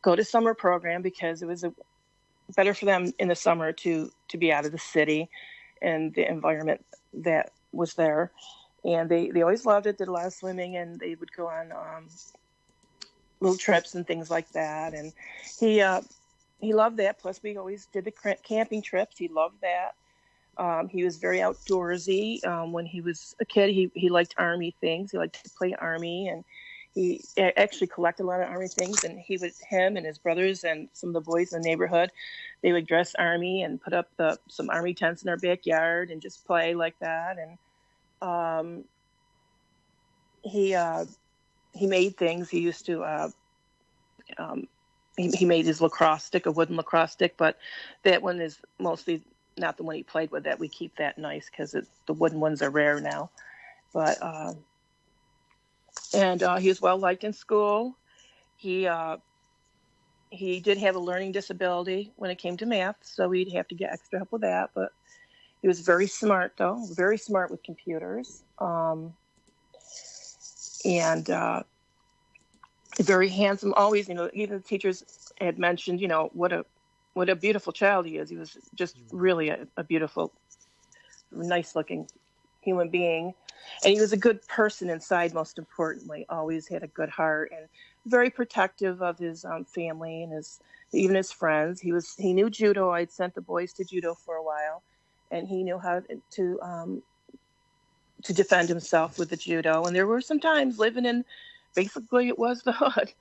J: go to summer program, because it was better for them in the summer to be out of the city and the environment that was there. And they always loved it, did a lot of swimming, and they would go on little trips and things like that. And he loved that. Plus, we always did the camping trips. He loved that. He was very outdoorsy. When he was a kid, he liked Army things. He liked to play Army, and he actually collected a lot of Army things. And him and his brothers and some of the boys in the neighborhood, they would dress Army and put up some Army tents in our backyard and just play like that. And he made things. He used to he made his lacrosse stick, a wooden lacrosse stick, but that one is mostly not the one he played with. That we keep that nice, because the wooden ones are rare now. But he was well liked in school. He did have a learning disability when it came to math, so we'd have to get extra help with that. But he was very smart, though, very smart with computers, and very handsome. Always, even the teachers had mentioned, what a beautiful child he is. He was just really a beautiful, nice-looking human being. And he was a good person inside, most importantly. Always had a good heart and very protective of his family and even his friends. He knew judo. I'd sent the boys to judo for a while, and he knew how to defend himself with the judo. And there were some times living in, basically it was the hood.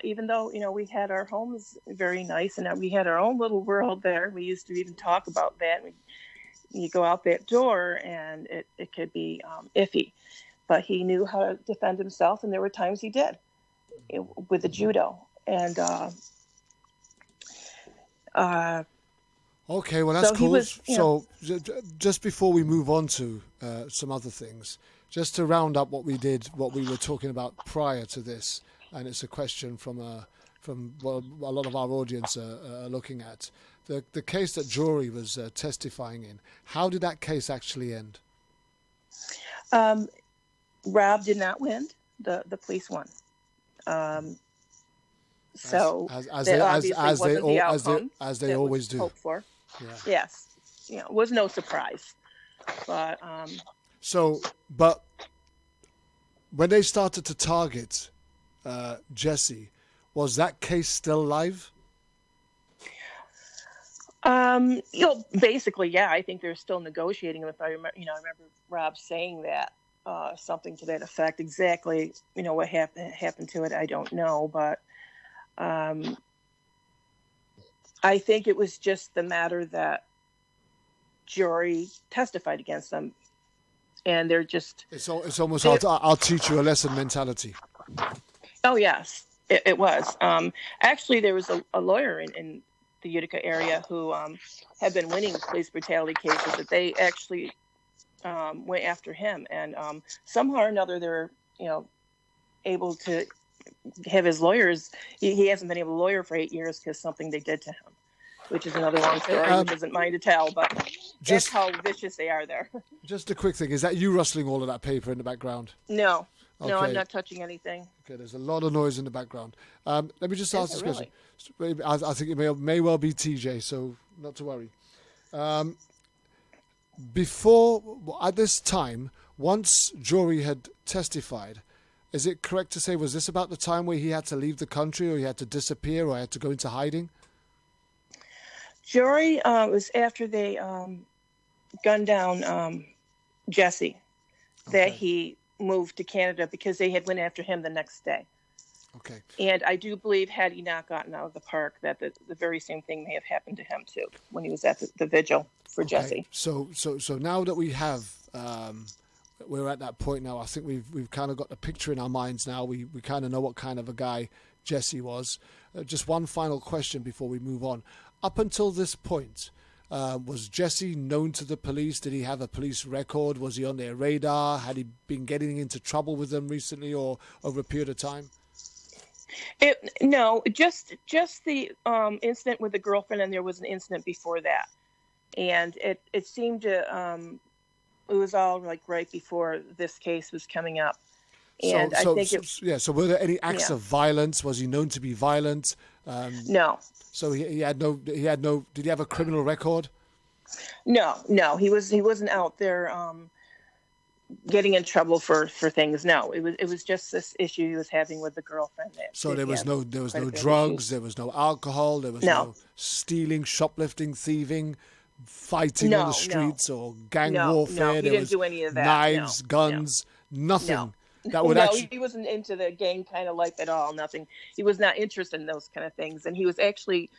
J: Even though, we had our homes very nice and we had our own little world there. We used to even talk about that. You go out that door and it could be iffy, but he knew how to defend himself. And there were times he did with the judo. And,
F: okay, well, that's
J: so
F: cool.
J: So
F: just before we move on to some other things, just to round up what we were talking about prior to this, and it's a question from what a lot of our audience are looking at. The case that Jory was testifying in, how did that case actually end?
J: Rob did not win. The police won. So
F: as they always do.
J: Hoped for.
F: Yeah.
J: Yes. It was no surprise. But
F: but when they started to target Jessie, was that case still live?
J: Basically, yeah. I think they're still negotiating. If I remember, I remember Rob saying that, something to that effect. Exactly, what happened to it, I don't know, but I think it was just the matter that Jory testified against them, and they're just.
F: It's almost I'll teach you a lesson mentality.
J: Oh yes, it was. Actually, there was a lawyer in the Utica area who had been winning police brutality cases that they actually went after him, and somehow or another they're able to have his lawyers. He hasn't been able to lawyer for 8 years because something they did to him, which is another long story, which isn't mine to tell, but that's how vicious they are there.
F: Just a quick thing, is that you rustling all of that paper in the background?
J: No.
F: Okay.
J: No, I'm not touching anything.
F: Okay, there's a lot of noise in the background. Let me just ask this question. I think it may well be TJ, so not to worry. At this time, once Jory had testified, is it correct to say, was this about the time where he had to leave the country, or he had to disappear, or had to go into hiding?
J: Jory was after they gunned down Jessie, that he moved to Canada because they had went after him the next day.
F: Okay.
J: And I do believe, had he not gotten out of the park, that the very same thing may have happened to him too when he was at the vigil for Jessie.
F: So now that we have, we're at that point now. I think we've kind of got the picture in our minds now. We kind of know what kind of a guy Jessie was. Just one final question before we move on. Up until this point, was Jessie known to the police? Did he have a police record? Was he on their radar? Had he been getting into trouble with them recently or over a period of time?
J: No, just the incident with the girlfriend, and there was an incident before that, and it seemed to it was all like right before this case was coming up, and I think
F: So were there any acts of violence? Was he known to be violent?
J: No.
F: So he had no. Did he have a criminal record?
J: No, he wasn't out there getting in trouble for things. No, it was just this issue he was having with the girlfriend.
F: So there was no drugs, there was no alcohol, there was no stealing, shoplifting, thieving, fighting on the streets or gang warfare.
J: No, he didn't do any of that.
F: Knives, guns, nothing.
J: No.
F: That would actually...
J: he wasn't into the gang kind of life at all. Nothing. He was not interested in those kind of things, and he was actually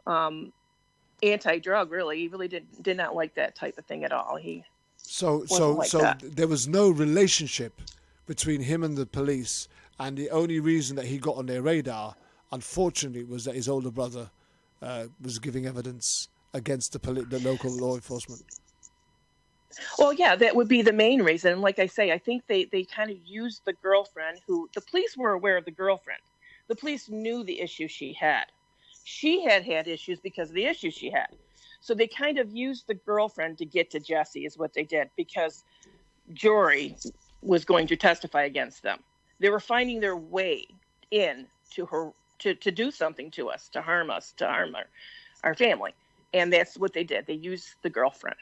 J: anti-drug. Really, he really did not like that type of thing at all. So
F: there was no relationship between him and the police, and the only reason that he got on their radar, unfortunately, was that his older brother was giving evidence against the local law enforcement.
J: Well, yeah, that would be the main reason. Like I say, I think they kind of used the girlfriend, who the police were aware of the girlfriend. The police knew the issue she had. She had issues because of the issues she had. So they kind of used the girlfriend to get to Jessie is what they did, because Jory was going to testify against them. They were finding their way in to her to do something to us, to harm our family. And that's what they did. They used the girlfriend.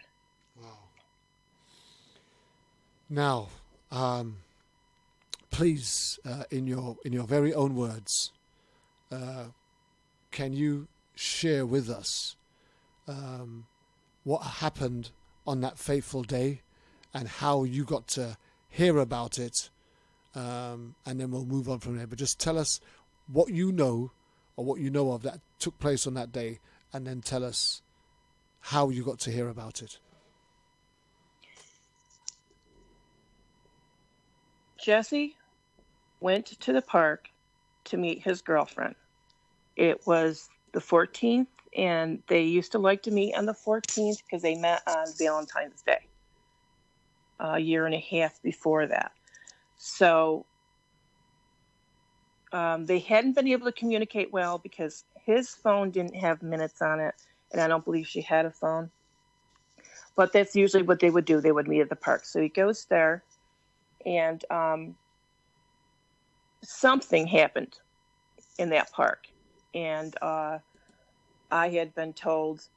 F: Now, please, in your very own words, can you share with us what happened on that fateful day and how you got to hear about it, and then we'll move on from there. But just tell us what you know or what you know of that took place on that day, and then tell us how you got to hear about it.
J: Jessie went to the park to meet his girlfriend. It was the 14th, and they used to like to meet on the 14th because they met on Valentine's Day, a year and a half before that. So they hadn't been able to communicate well because his phone didn't have minutes on it, and I don't believe she had a phone. But that's usually what they would do. They would meet at the park. So he goes there, and something happened in that park. And I had been told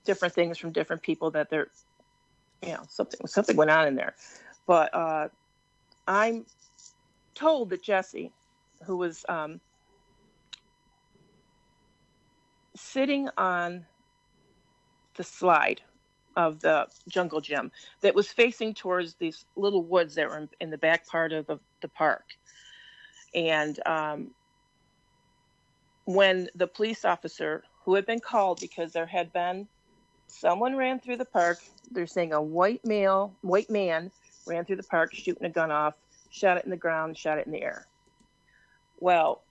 J: different things from different people that there, something went on in there. But I'm told that Jessie, who was sitting on the slide of the jungle gym that was facing towards these little woods that were in the back part of the park. And when the police officer who had been called because there had been someone ran through the park, they're saying a white man ran through the park shooting a gun off, shot it in the ground, shot it in the air. Well,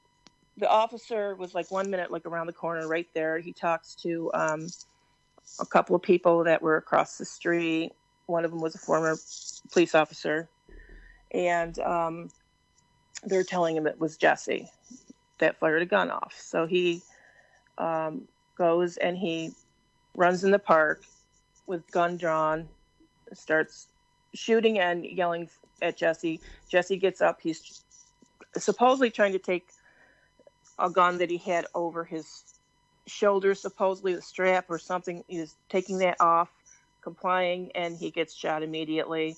J: the officer was like 1 minute, like around the corner right there. He talks to a couple of people that were across the street. One of them was a former police officer. And they're telling him it was Jessie that fired a gun off. So he goes and he runs in the park with gun drawn, starts shooting and yelling at Jessie. Jessie gets up. He's supposedly trying to take a gun that he had over his shoulder, supposedly the strap or something. He's taking that off, complying, and he gets shot immediately.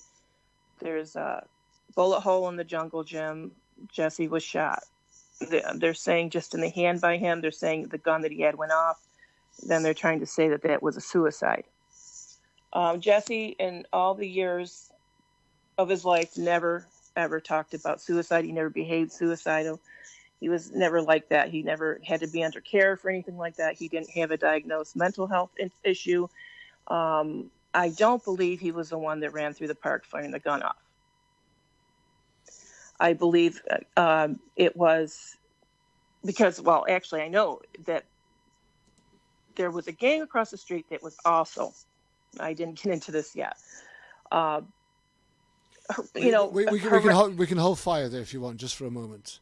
J: There's a bullet hole in the jungle gym. Jessie was shot. They're saying just in the hand by him, they're saying the gun that he had went off. Then they're trying to say that was a suicide. Jessie, in all the years of his life, never, ever talked about suicide. He never behaved suicidal. He was never like that. He never had to be under care for anything like that. He didn't have a diagnosed mental health issue. I don't believe he was the one that ran through the park firing the gun off. I believe it was because, well, actually, I know that there was a gang across the street that was also, I didn't get into this yet.
F: We can hold fire there if you want, just for a moment.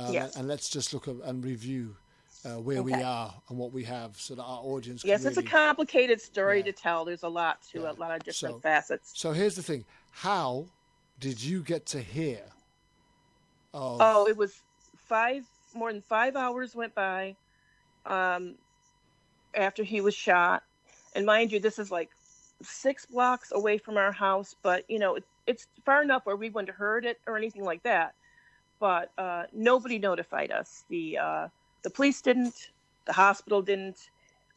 J: Yes.
F: And let's just look at and review where we are and what we have, so that our audience can
J: Yes, it's a
F: really...
J: complicated story to tell. There's a lot to a lot of different facets.
F: So here's the thing. How did you get to hear of...
J: Oh, it was more than 5 hours went by after he was shot. And mind you, this is like 6 blocks away from our house, but you know, it's far enough where we wouldn't have heard it or anything like that. But nobody notified us. The police didn't, the hospital didn't,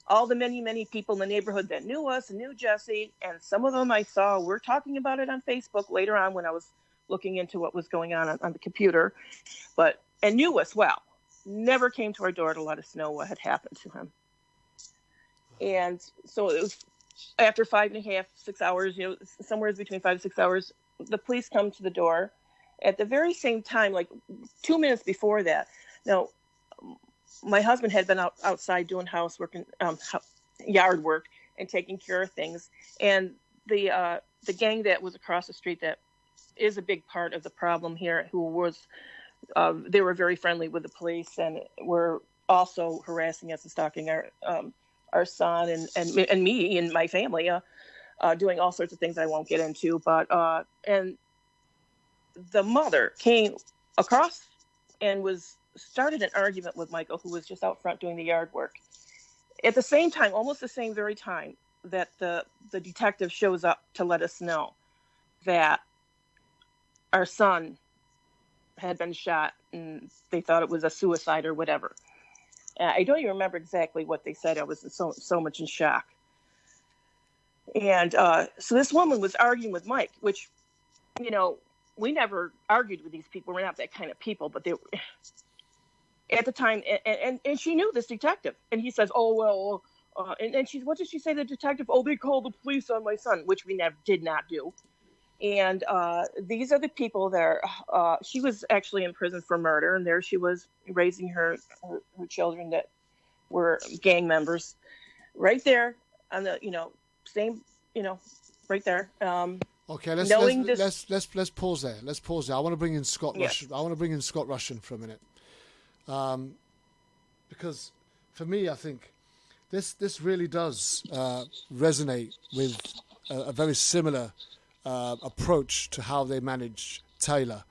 J: all the many people in the neighborhood that knew us and knew Jessie, and some of them I saw were talking about it on Facebook later on when I was looking into what was going on the computer, and knew us well. Never came to our door to let us know what had happened to him. And so it was after 5.5, 6 hours, you know, somewhere between 5 to 6 hours, the police come to the door. At the very same time, like 2 minutes before that, now, my husband had been outside doing housework and yard work and taking care of things. And the gang that was across the street that is a big part of the problem here, they were very friendly with the police and were also harassing us and stalking our son and me and my family, doing all sorts of things I won't get into. But and the mother came across and started an argument with Michael, who was just out front doing the yard work. At the same time, almost the same very time, that the detective shows up to let us know that our son had been shot and they thought it was a suicide or whatever. I don't even remember exactly what they said. I was so much in shock. And so this woman was arguing with Mike, which, you know, we never argued with these people. We're not that kind of people, but they were... At the time, and she knew this detective, and he says, "Oh well," and she's, what did she say to the detective? "Oh, they called the police on my son," which we did not do. And these are the people that she was actually in prison for murder, and there she was raising her children that were gang members, right there on the same right there.
F: Okay, let's pause there. Let's pause there. I want to bring in Scott Russian. I want to bring in Scott Russian for a minute. Because for me, I think this really does resonate with a very similar approach to how they managed Taylor.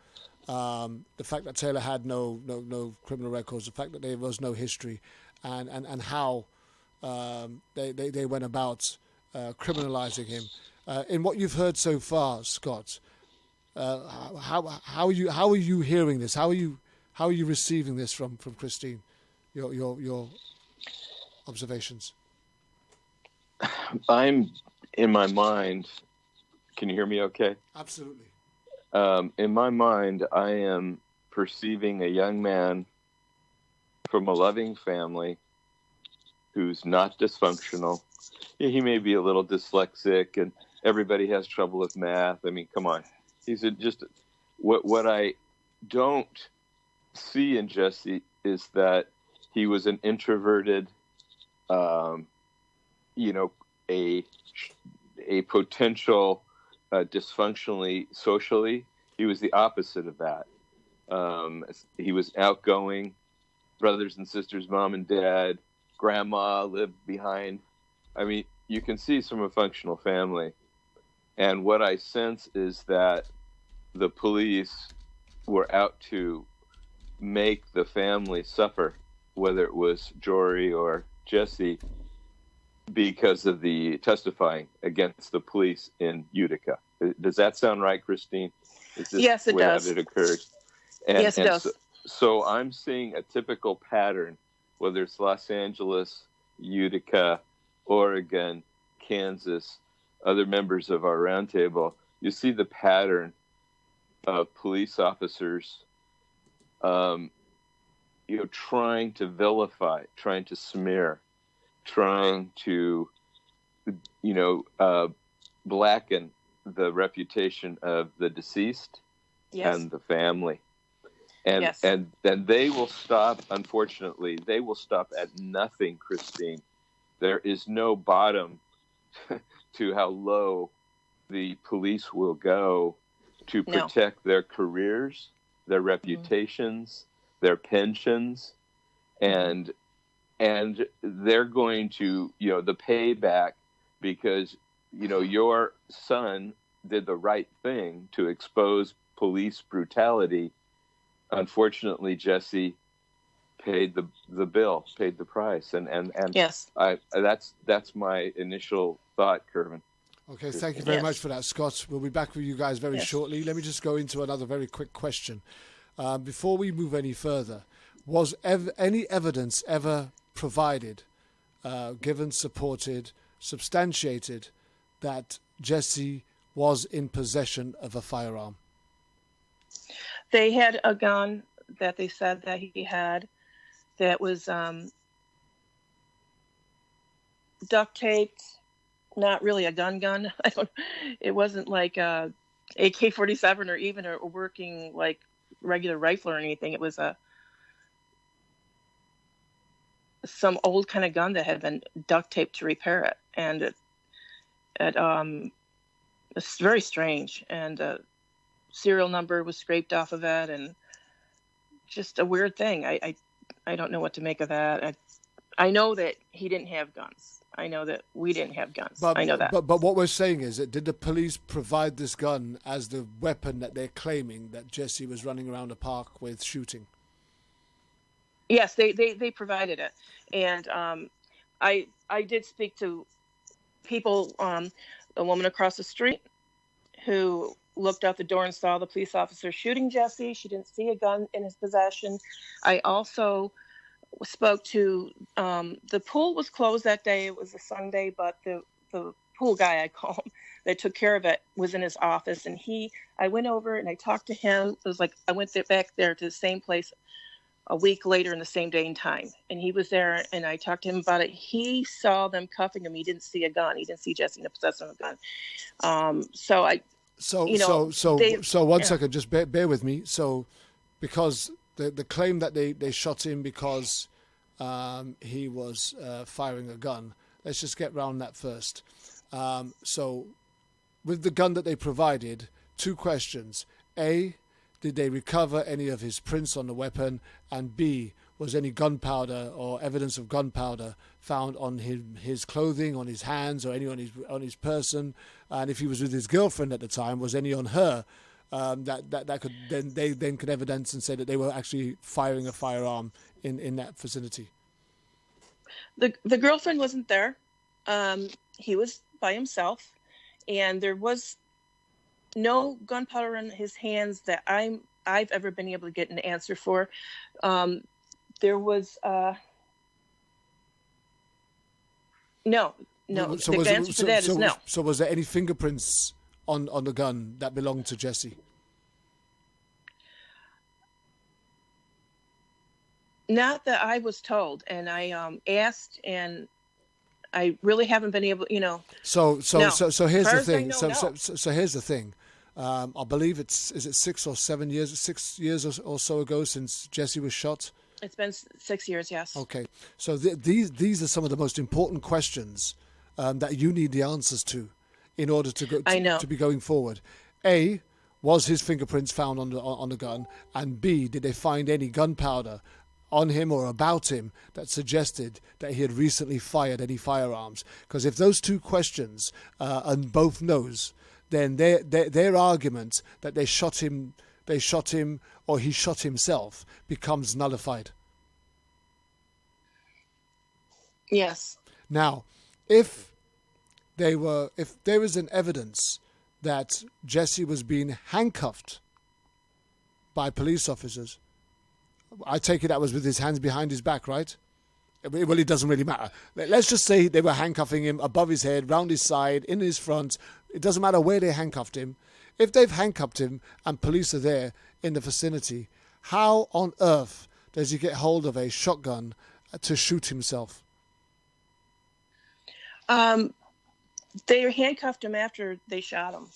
F: The fact that Taylor had no criminal records, the fact that there was no history, and how they went about criminalizing him. In what you've heard so far, Scott, how are you hearing this? How are you receiving this from Kristine? Your observations.
K: I'm in my mind. Can you hear me okay?
F: Absolutely.
K: In my mind, I am perceiving a young man from a loving family who's not dysfunctional. He may be a little dyslexic, and everybody has trouble with math. I mean, come on. He's just what I don't see in Jessie is that he was an introverted, a potential dysfunctionally socially. He was the opposite of that. He was outgoing, brothers and sisters, mom and dad, grandma lived behind. I mean, you can see from a functional family. And what I sense is that the police were out to make the family suffer, whether it was Jory or Jessie, because of the testifying against the police in Utica. Does that sound right, Kristine?
J: Yes, it does.
K: It occurred.
J: Yes, it does.
K: So I'm seeing a typical pattern, whether it's Los Angeles, Utica, Oregon, Kansas, other members of our roundtable. You see the pattern of police officers, trying to vilify, trying to smear, trying to, blacken the reputation of the deceased and the family. And then they will stop, unfortunately, they will stop at nothing, Kristine. There is no bottom to how low the police will go to protect their careers, their reputations, their pensions, and they're going to, the payback, because, your son did the right thing to expose police brutality. Unfortunately, Jessie paid the bill, paid the price, and
J: yes,
K: that's my initial thought, Kervin.
F: Okay, thank you very much for that, Scott. We'll be back with you guys very shortly. Let me just go into another very quick question. Before we move any further, was any evidence ever provided, given, supported, substantiated, that Jessie was in possession of a firearm?
J: They had a gun that they said that he had that was duct taped. Not really a gun. It wasn't like a AK-47 or even a working like regular rifle or anything. It was some old kind of gun that had been duct taped to repair it, and it's very strange. And serial number was scraped off of it, and just a weird thing. I don't know what to make of that. I know that he didn't have guns. I know that we didn't have guns. I know that.
F: But what we're saying is that did the police provide this gun as the weapon that they're claiming that Jessie was running around the park with shooting?
J: Yes, they provided it. And I did speak to people, a woman across the street who looked out the door and saw the police officer shooting Jessie. She didn't see a gun in his possession. I also spoke to the pool was closed that day. It was a Sunday, but the pool guy, I call him, that took care of it, was in his office, and I went over and I talked to him. It was like I went back there to the same place a week later in the same day and time, and he was there, and I talked to him about it. He saw them cuffing him. He didn't see a gun. He didn't see Jessie in the possession of a gun.
F: So one second, just bear with me. So because the claim that they shot him because he was firing a gun. Let's just get round that first. So with the gun that they provided, two questions. A, did they recover any of his prints on the weapon? And B, was any gunpowder or evidence of gunpowder found on his clothing, on his hands, or any on his person? And if he was with his girlfriend at the time, was any on her? That could then could evidence and say that they were actually firing a firearm in that vicinity.
J: The girlfriend wasn't there. He was by himself, and there was no gunpowder in his hands that I've ever been able to get an answer for. There was no.
F: So
J: the answer to that is no.
F: So was there any fingerprints on the gun that belonged to Jessie?
J: Not that I was told, and I asked, and I really haven't been able,
F: So here's the thing.
J: No.
F: So here's the thing. I believe is it 6 or 7 years, 6 years or so ago since Jessie was shot.
J: It's been 6 years, yes.
F: Okay, so these are some of the most important questions that you need the answers to in order to be going forward. A, was his fingerprints found on the gun? And B, did they find any gunpowder on him or about him that suggested that he had recently fired any firearms? Because if those two questions and both no's, then their argument that they shot him or he shot himself becomes nullified.
J: Yes.
F: Now, if there is an evidence that Jessie was being handcuffed by police officers, I take it that was with his hands behind his back, right? Well, it doesn't really matter. Let's just say they were handcuffing him above his head, round his side, in his front. It doesn't matter where they handcuffed him. If they've handcuffed him and police are there in the vicinity, how on earth does he get hold of a shotgun to shoot himself?
J: They handcuffed him after they shot him.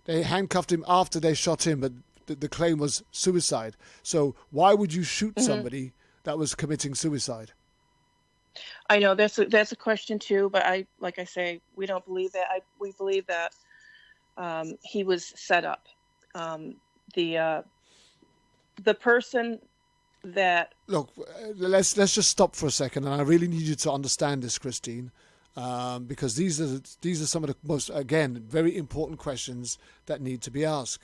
F: They handcuffed him after they shot him, but the claim was suicide. So why would you shoot somebody that was committing suicide?
J: I know that's a question too, but like I say, we don't believe that. We believe that he was set up. The person that...
F: Look, let's just stop for a second, and I really need you to understand this, Kristine, because these are some of the most, again, very important questions that need to be asked.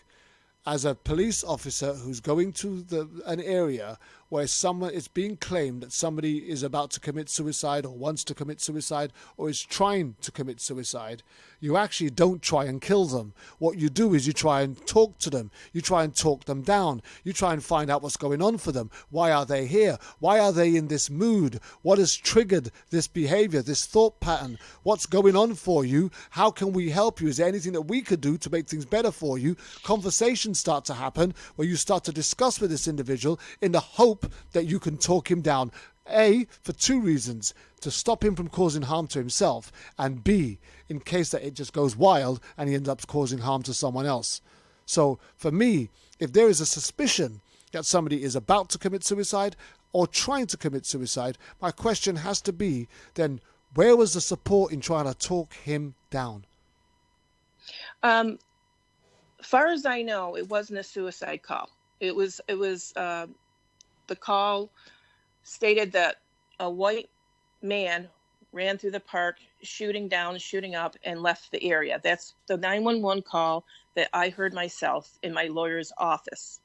F: As a police officer who's going to an area where it's being claimed that somebody is about to commit suicide or wants to commit suicide or is trying to commit suicide, you actually don't try and kill them. What you do is you try and talk to them. You try and talk them down. You try and find out what's going on for them. Why are they here? Why are they in this mood? What has triggered this behavior, this thought pattern? What's going on for you? How can we help you? Is there anything that we could do to make things better for you? Conversations start to happen where you start to discuss with this individual in the hope that you can talk him down. A, for two reasons: to stop him from causing harm to himself, and B, in case that it just goes wild and he ends up causing harm to someone else. So for me, if there is a suspicion that somebody is about to commit suicide or trying to commit suicide, my question has to be, then where was the support in trying to talk him down?
J: Far as I know, it wasn't a suicide call. It was the call stated that a white man ran through the park, shooting down, shooting up, and left the area. That's the 911 call that I heard myself in my lawyer's office,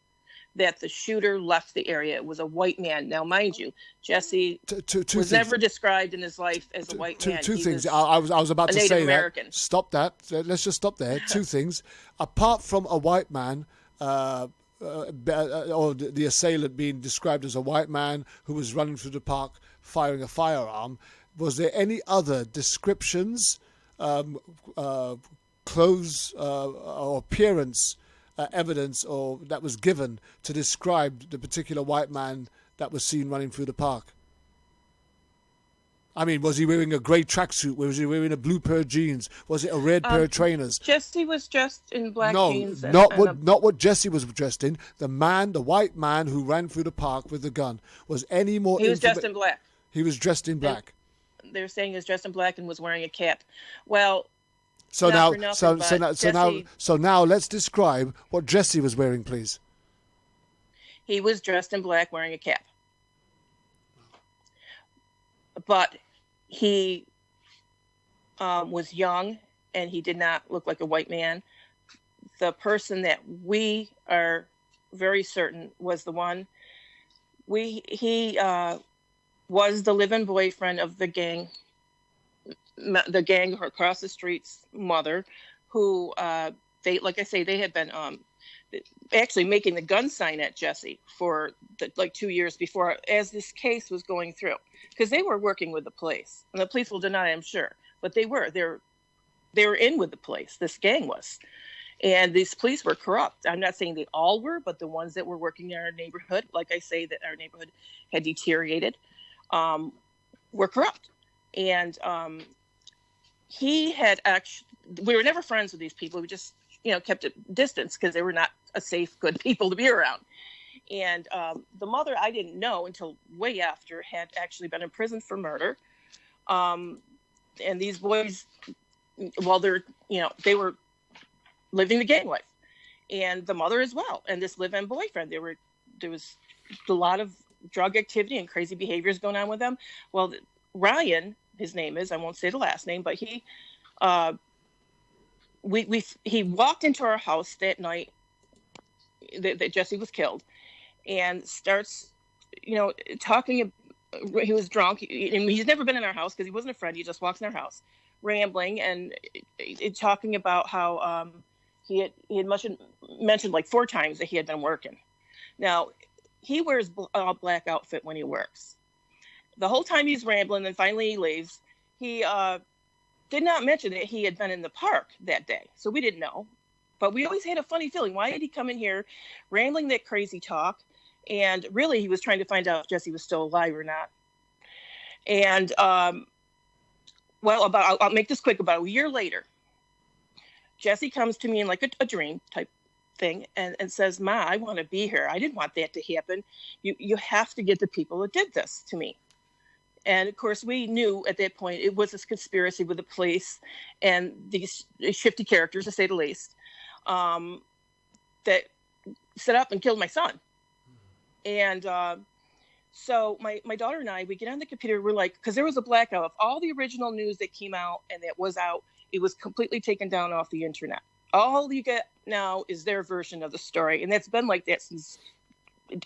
J: that the shooter left the area. It was a white man. Now, mind you, Jesse was never described in his life as a white man.
F: Two things. I was about to say
J: American.
F: That. Stop that. Let's just stop there. Two things. Apart from a white man, or the assailant being described as a white man who was running through the park firing a firearm, was there any other descriptions, clothes or appearance evidence or that was given to describe the particular white man that was seen running through the park? I mean, was he wearing a grey tracksuit? Was he wearing a blue pair of jeans? Was it a red pair of trainers?
J: Jesse was dressed in black jeans.
F: Not what Jesse was dressed in. The white man who ran through the park with the gun. Was any more...
J: He was dressed in black.
F: He was dressed in black.
J: They're saying he was dressed in black and was wearing a cap. Well...
F: So now let's describe what Jesse was wearing, please.
J: He was dressed in black, wearing a cap. But he was young, and he did not look like a white man. The person that we are very certain was the one. He was the live-in boyfriend of the gang across the street's mother, who they had been actually making the gun sign at Jesse for 2 years before, as this case was going through, because they were working with the police, and the police will deny, I'm sure, but they were in with the police. This gang was, and these police were corrupt. I'm not saying they all were, but the ones that were working in our neighborhood, like I say, that our neighborhood had deteriorated, were corrupt. And he had actually, we were never friends with these people. We just, kept a distance because they were not a safe, good people to be around. And the mother, I didn't know until way after, had actually been in prison for murder. And these boys, well, they were living the gang life, and the mother as well. And this live-in boyfriend, there was a lot of drug activity and crazy behaviors going on with them. Well, Ryan, his name is, I won't say the last name, but he walked into our house that night that Jesse was killed, and starts, talking. He was drunk, and he's never been in our house because he wasn't a friend. He just walks in our house, rambling and talking about how he had mentioned like 4 times that he had been working. Now, he wears a black outfit when he works. The whole time he's rambling, and finally he leaves. He did not mention that he had been in the park that day, so we didn't know. But we always had a funny feeling. Why did he come in here rambling that crazy talk? And really, he was trying to find out if Jesse was still alive or not. And, I'll make this quick. About a year later, Jesse comes to me in like a dream type thing and says, "Ma, I want to be here. I didn't want that to happen. You have to get the people that did this to me." And of course, we knew at that point it was this conspiracy with the police and these shifty characters, to say the least, that set up and killed my son. And So my daughter and I, we get on the computer. We're like, because there was a blackout of all the original news that came out and that was out. It was completely taken down off the internet. All you get now is their version of the story. And that's been like that since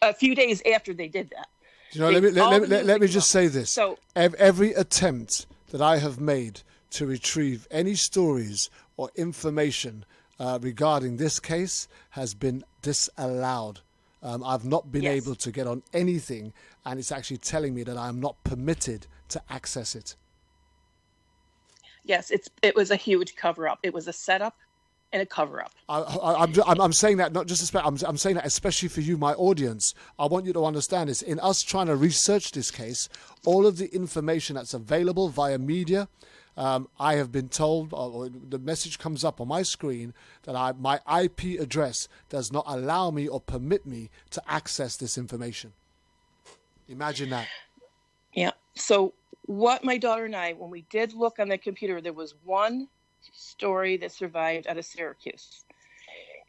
J: a few days after they did that.
F: You know, let me just say this. So every attempt that I have made to retrieve any stories or information regarding this case has been disallowed. I've not been able to get on anything, and it's actually telling me that I'm not permitted to access it.
J: Yes, it was a huge cover-up. It was a setup and a cover-up.
F: I'm saying that not just I'm saying that especially for you, my audience. I want you to understand this. In us trying to research this case, all of the information that's available via media, I have been told, or the message comes up on my screen, that my IP address does not allow me or permit me to access this information. Imagine that.
J: Yeah. So what my daughter and I, when we did look on the computer, there was one story that survived out of Syracuse.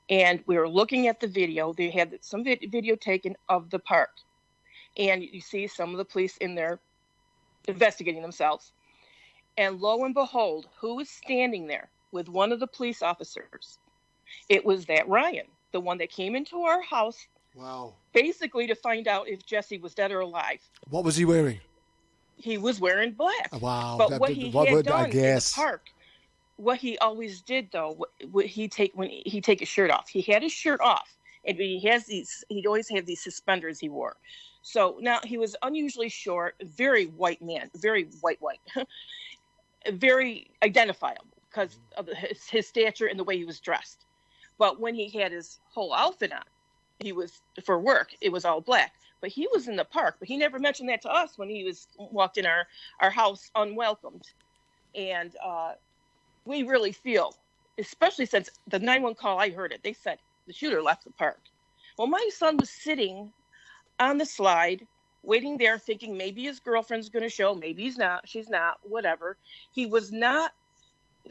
J: And we were looking at the video. They had some video taken of the park. And you see some of the police in there investigating themselves. And lo and behold, who was standing there with one of the police officers? It was that Ryan, the one that came into our house.
F: Wow.
J: Basically to find out if Jessie was dead or alive.
F: What was he wearing?
J: He was wearing black.
F: Wow.
J: But what he had done in the park, what he always did though, when he take his shirt off. He had his shirt off, and he'd always have these suspenders he wore. So now he was unusually short, very white man, very white. Very identifiable because of his stature and the way he was dressed. But when he had his whole outfit on, he was for work, it was all black. But he was in the park, but he never mentioned that to us when he walked in our house unwelcomed. And we really feel, especially since the 911 call, I heard it, they said the shooter left the park. Well, my son was sitting on the slide, waiting there thinking maybe his girlfriend's going to show, maybe she's not, whatever. He was not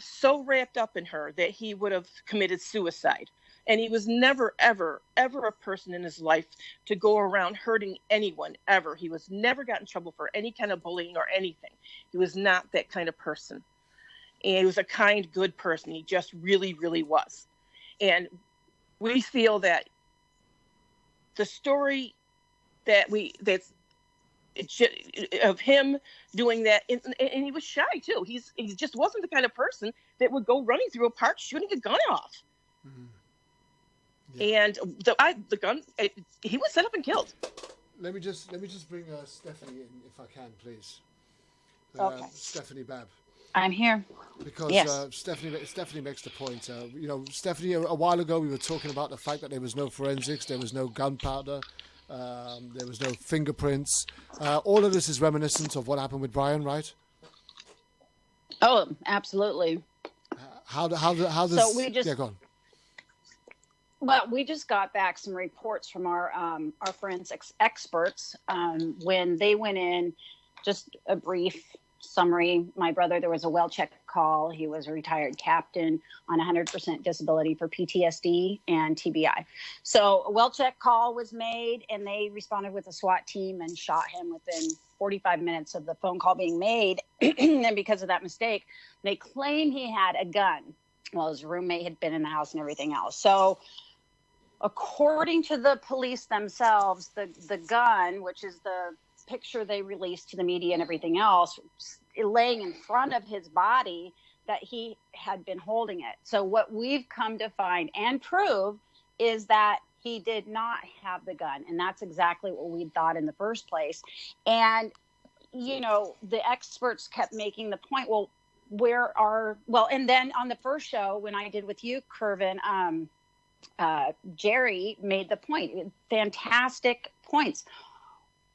J: so wrapped up in her that he would have committed suicide. And he was never, ever, ever a person in his life to go around hurting anyone, ever. He was never got in trouble for any kind of bullying or anything. He was not that kind of person. And he was a kind, good person. He just really, really was. And we feel that the story that's of him doing that, and he was shy too. He just wasn't the kind of person that would go running through a park shooting a gun off. Mm-hmm. Yeah. And the gun, he was set up and killed.
F: Let me just bring Stephanie in if I can, please.
L: Okay.
F: Stephanie Babb.
L: I'm here.
F: Because
L: yes.
F: Stephanie makes the point. Stephanie, a while ago we were talking about the fact that there was no forensics, there was no gunpowder. There was no fingerprints. All of this is reminiscent of what happened with Brian, right?
L: Oh, absolutely.
F: How does?
L: So we just,
F: yeah, go on.
L: Well, we just got back some reports from our forensics experts when they went in. Just a brief summary. My brother, there was a well-check call. He was a retired captain on 100% disability for PTSD and TBI. So a well-check call was made, and they responded with a SWAT team and shot him within 45 minutes of the phone call being made. And because of that mistake, they claim he had a gun. Well, his roommate had been in the house and everything else. So according to the police themselves, the gun, which is the picture they released to the media and everything else, laying in front of his body, that he had been holding it. So what we've come to find and prove is that he did not have the gun. And that's exactly what we thought in the first place. And, the experts kept making the point, and then on the first show, when I did with you, Kervin, Jerry made the point, fantastic points.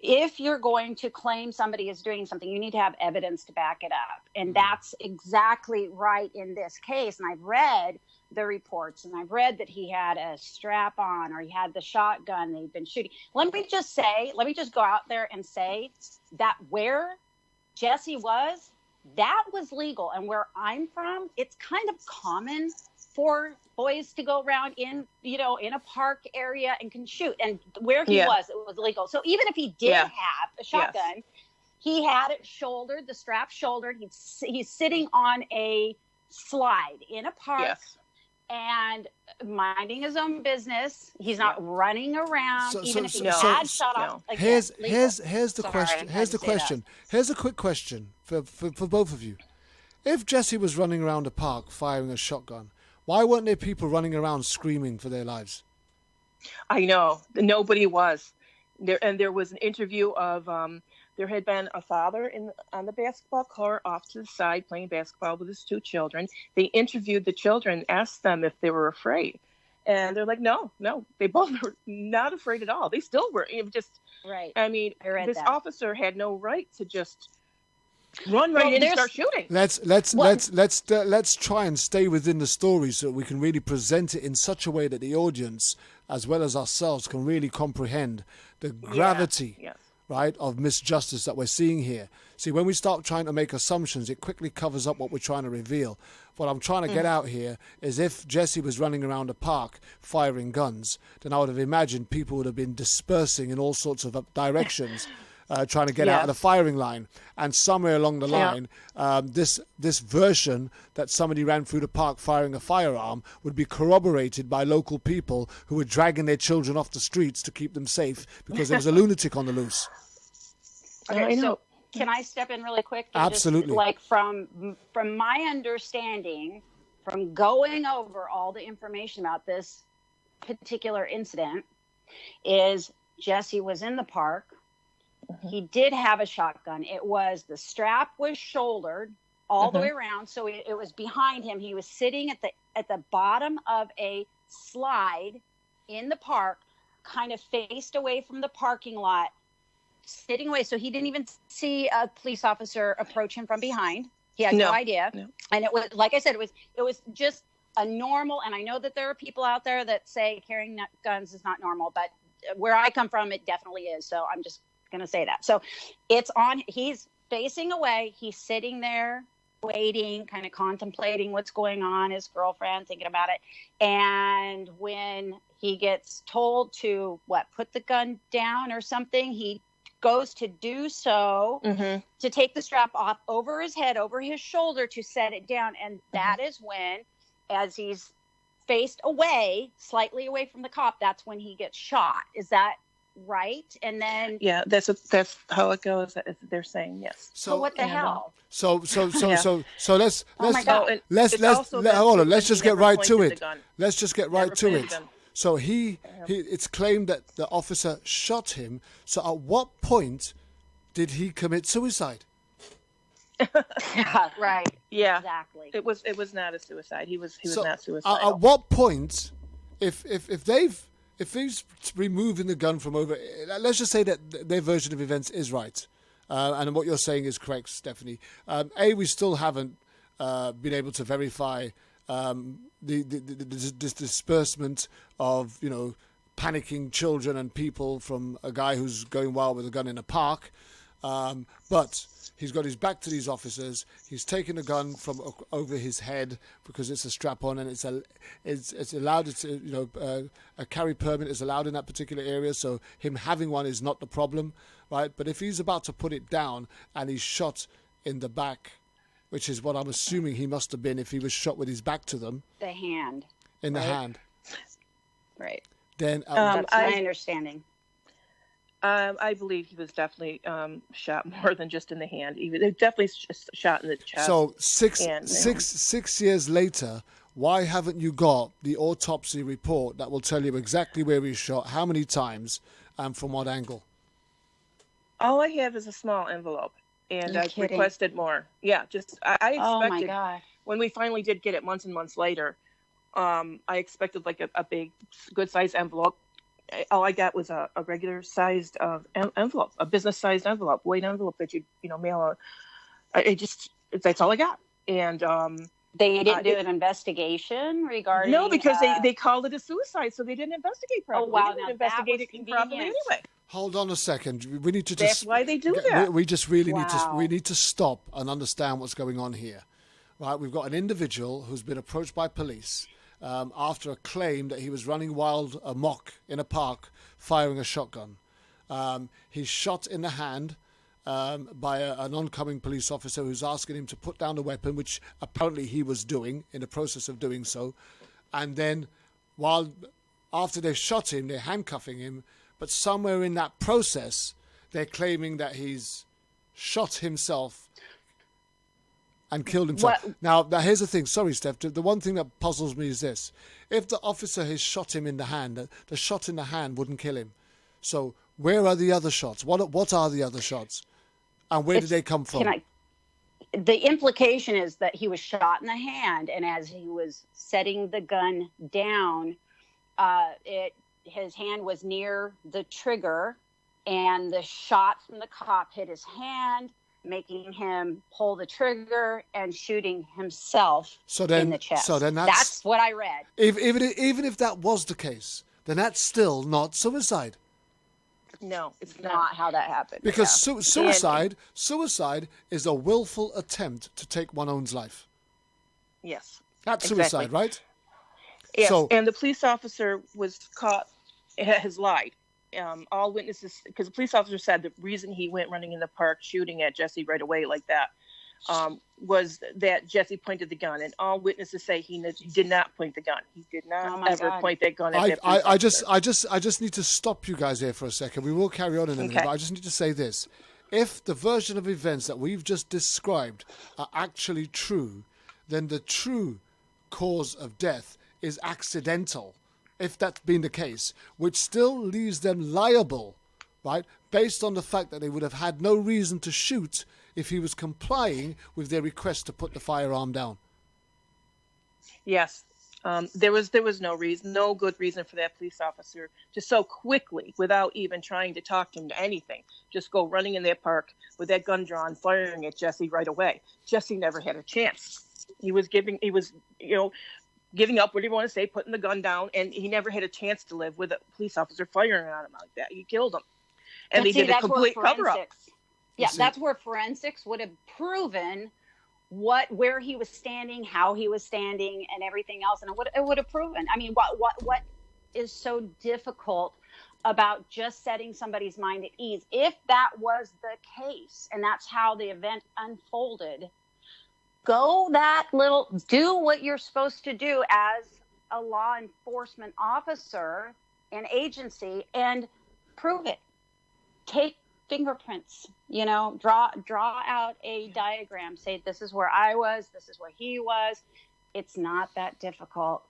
L: If you're going to claim somebody is doing something, you need to have evidence to back it up. And that's exactly right in this case. And I've read the reports, and I've read that he had a strap on, or he had the shotgun they've been shooting. Let me just go out there and say that where Jessie was, that was legal. And where I'm from, it's kind of common for boys to go around in a park area and can shoot. And where he was, it was legal. So even if he did have a shotgun, he had it shouldered, the strap shouldered. He's sitting on a slide in a park and minding his own business. He's not running around. Even if he had shot off.
F: Here's the question. Here's the question. Here's a quick question for both of you. If Jessie was running around a park firing a shotgun, why weren't there people running around screaming for their lives?
J: I know. Nobody was. There was an interview of there had been a father on the basketball court off to the side playing basketball with his 2 children. They interviewed the children, asked them if they were afraid. And they're like, no. They both were not afraid at all. They still were.
L: Right.
J: I mean, this officer had no right to just run right in and start shooting.
F: Let's try and stay within the story so that we can really present it in such a way that the audience, as well as ourselves, can really comprehend the gravity, right, of misjustice that we're seeing here. See, when we start trying to make assumptions, it quickly covers up what we're trying to reveal. What I'm trying to get out here is if Jessie was running around a park firing guns, then I would have imagined people would have been dispersing in all sorts of directions. Trying to get out of the firing line, and somewhere along the line, this version that somebody ran through the park firing a firearm would be corroborated by local people who were dragging their children off the streets to keep them safe because there was a lunatic on the loose.
L: Okay, so can I step in really quick?
F: Absolutely.
L: Just, from my understanding, from going over all the information about this particular incident, is Jessie was in the park. He did have a shotgun. The strap was shouldered all the way around, so it was behind him. He was sitting at the bottom of a slide in the park, kind of faced away from the parking lot, sitting away. So he didn't even see a police officer approach him from behind. He had no idea. No. And it was, like I said, it was just a normal. And I know that there are people out there that say carrying guns is not normal, but where I come from, it definitely is. So I'm just going to say that. So he's facing away. He's sitting there waiting, kind of contemplating what's going on, his girlfriend thinking about it. And when he gets told to put the gun down or something, he goes to do so, to take the strap off over his head, over his shoulder to set it down. And that is when, as he's faced away, slightly away from the cop, that's when he gets shot. Is that right? And then
J: that's how it goes. They're saying yes.
L: So what the hell?
F: So let's
L: oh my God.
F: let's hold on. Let's just get right to it. Let's just get right to it. So it's claimed that the officer shot him. So at what point did he commit suicide?
L: Yeah, right.
J: Yeah,
L: exactly.
J: It was not a suicide. He was not suicidal.
F: At what point, if he's removing the gun from over, let's just say that their version of events is right, and what you're saying is correct, Stephanie. We still haven't been able to verify this disbursement of panicking children and people from a guy who's going wild with a gun in a park, but he's got his back to these officers. He's taken a gun from over his head because it's a strap-on, and it's allowed. A carry permit is allowed in that particular area. So him having one is not the problem, right? But if he's about to put it down and he's shot in the back, which is what I'm assuming he must have been if he was shot with his back to them,
L: the hand,
F: in the hand,
L: right?
F: Then
L: that's my understanding.
J: I believe he was definitely shot more than just in the hand. He was definitely shot in the chest.
F: So six years later, why haven't you got the autopsy report that will tell you exactly where he shot, how many times, and from what angle?
J: All I have is a small envelope, and I've requested more. Yeah, I expected.
L: Oh my God.
J: When we finally did get it months and months later, I expected like a big, good-sized envelope. All I got was a regular sized envelope, a business sized envelope, white envelope that you mail out. That's all I got. And
L: they didn't do an investigation regarding.
J: No, because they called it a suicide, so they didn't investigate properly.
L: Oh wow,
J: they didn't investigate it properly anyway.
F: Hold on a second. We need to
J: That's why they do that.
F: We just really need to stop and understand what's going on here, right? We've got an individual who's been approached by police. after a claim that he was running wild amok in a park firing a shotgun. He's shot in the hand by an oncoming police officer who's asking him to put down the weapon, which apparently he was doing, in the process of doing so. And then after they've shot him, they're handcuffing him, but somewhere in that process, they're claiming that he's shot himself and killed himself. Now, here's the thing. Sorry, Steph. The one thing that puzzles me is this. If the officer has shot him in the hand, the shot in the hand wouldn't kill him. So where are the other shots? What are the other shots? And where did they come from?
L: The implication is that he was shot in the hand, and as he was setting the gun down, his hand was near the trigger, and the shot from the cop hit his hand, making him pull the trigger and shooting himself in the chest.
F: So then
L: that's what I read.
F: Even if that was the case, then that's still not suicide.
J: No, it's
L: not how that happened.
F: Because suicide is a willful attempt to take one's own life.
J: Yes.
F: That's suicide, right?
J: Yes, and the police officer was caught, has lied. All witnesses, because the police officer said the reason he went running in the park shooting at Jessie right away like that was that Jessie pointed the gun, and all witnesses say he did not point the gun. He did not ever point that gun at that police officer.
F: I just need to stop you guys here for a second. We will carry on in a minute, but I just need to say this. If the version of events that we've just described are actually true, then the true cause of death is accidental, if that's been the case, which still leaves them liable, right, based on the fact that they would have had no reason to shoot if he was complying with their request to put the firearm down.
J: Yes. There was no reason, no good reason for that police officer to so quickly, without even trying to talk to him to anything, just go running in that park with that gun drawn, firing at Jessie right away. Jessie never had a chance. He was giving up, whatever you want to say, putting the gun down, and he never had a chance to live with a police officer firing at him like that. He killed him. And they did a complete cover-up.
L: Yeah, that's where forensics would have proven where he was standing, how he was standing, and everything else, and it would have proven. I mean, what is so difficult about just setting somebody's mind at ease? If that was the case, and that's how the event unfolded, do what you're supposed to do as a law enforcement officer and agency, and prove it. Take fingerprints, draw out a diagram, say this is where I was, this is where he was. It's not that difficult.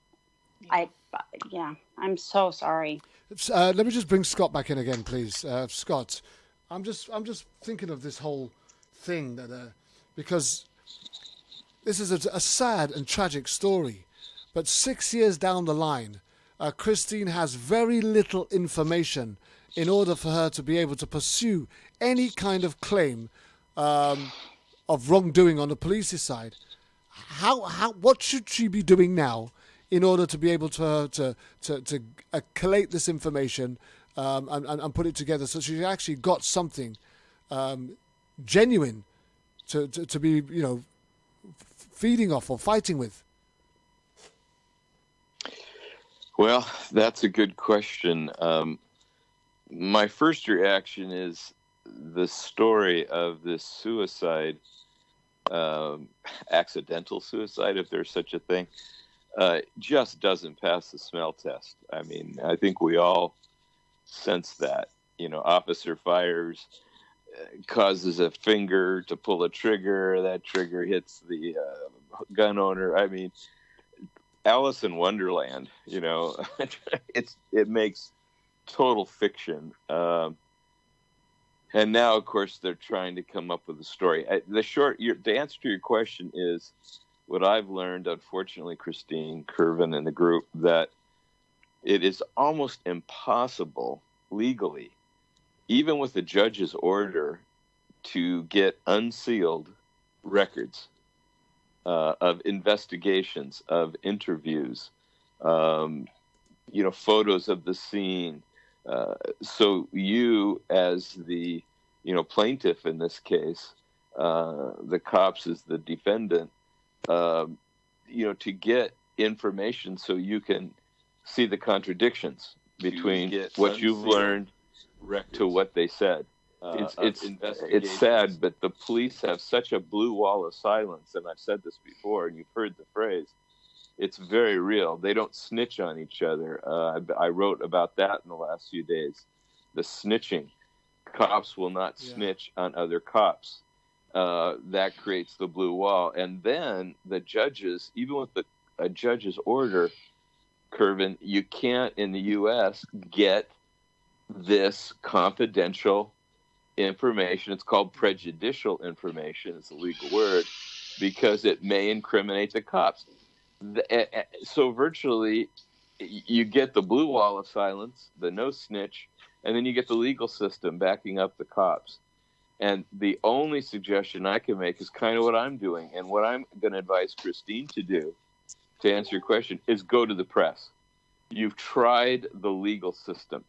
L: I'm so sorry.
F: Let me just bring Scott back in again, please. Scott, I'm just thinking of this whole thing that because this is a sad and tragic story, but 6 years down the line, Kristine has very little information in order for her to be able to pursue any kind of claim of wrongdoing on the police's side. What should she be doing now in order to be able to collate this information and put it together so she actually got something genuine to be feeding off or fighting with?
K: Well, that's a good question. My first reaction is the story of this suicide, accidental suicide, if there's such a thing, just doesn't pass the smell test. I mean, I think we all sense that. Officer fires, causes a finger to pull a trigger, that trigger hits the gun owner. I mean, Alice in Wonderland, it makes total fiction. And now, of course, they're trying to come up with a story. The answer to your question is what I've learned, unfortunately, Kristine, Kervin, and the group, that it is almost impossible legally, even with the judge's order, to get unsealed records of investigations, of interviews, photos of the scene. So you, as the plaintiff in this case, the cops as the defendant, to get information so you can see the contradictions between what you've learned to what they said. It's sad, but the police have such a blue wall of silence, and I've said this before, and you've heard the phrase. It's very real. They don't snitch on each other. I wrote about that in the last few days. The snitching. Cops will not snitch on other cops. That creates the blue wall. And then the judges, even with a judge's order, Kervin, you can't in the U.S. get this confidential information. It's called prejudicial information. It's a legal word because it may incriminate the cops. So virtually you get the blue wall of silence, the no snitch, and then you get the legal system backing up the cops. And the only suggestion I can make is kind of what I'm doing. And what I'm going to advise Kristine to do, to answer your question, is go to the press. You've tried the legal system.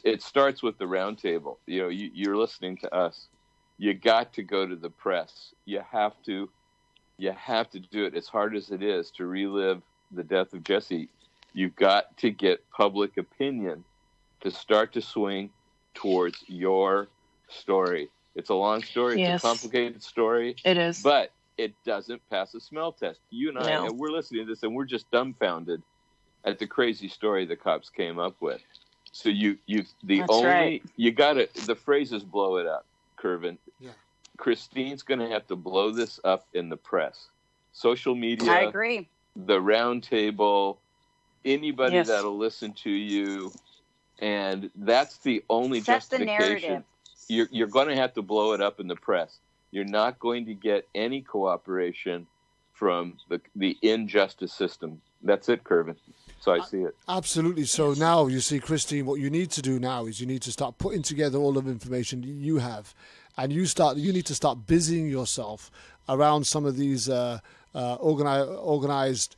K: It starts with the roundtable. You know, you're listening to us. You got to go to the press. You have to do it as hard as it is to relive the death of Jessie. You've got to get public opinion to start to swing towards your story. It's a long story. It's a complicated story.
J: It is.
K: But it doesn't pass a smell test. You and I, and we're listening to this, and we're just dumbfounded at the crazy story the cops came up with. So the phrases blow it up, Kervin. Yeah. Kristine's going to have to blow this up in the press, social media.
L: I agree.
K: The round table, anybody that'll listen to you, and that's the only justification.
L: The narrative.
K: You're going to have to blow it up in the press. You're not going to get any cooperation from the injustice system. That's it, Kervin. So I see it.
F: Absolutely. So now you see, Kristine, what you need to do now is you need to start putting together all of the information you have, and you need to start busying yourself around some of these organized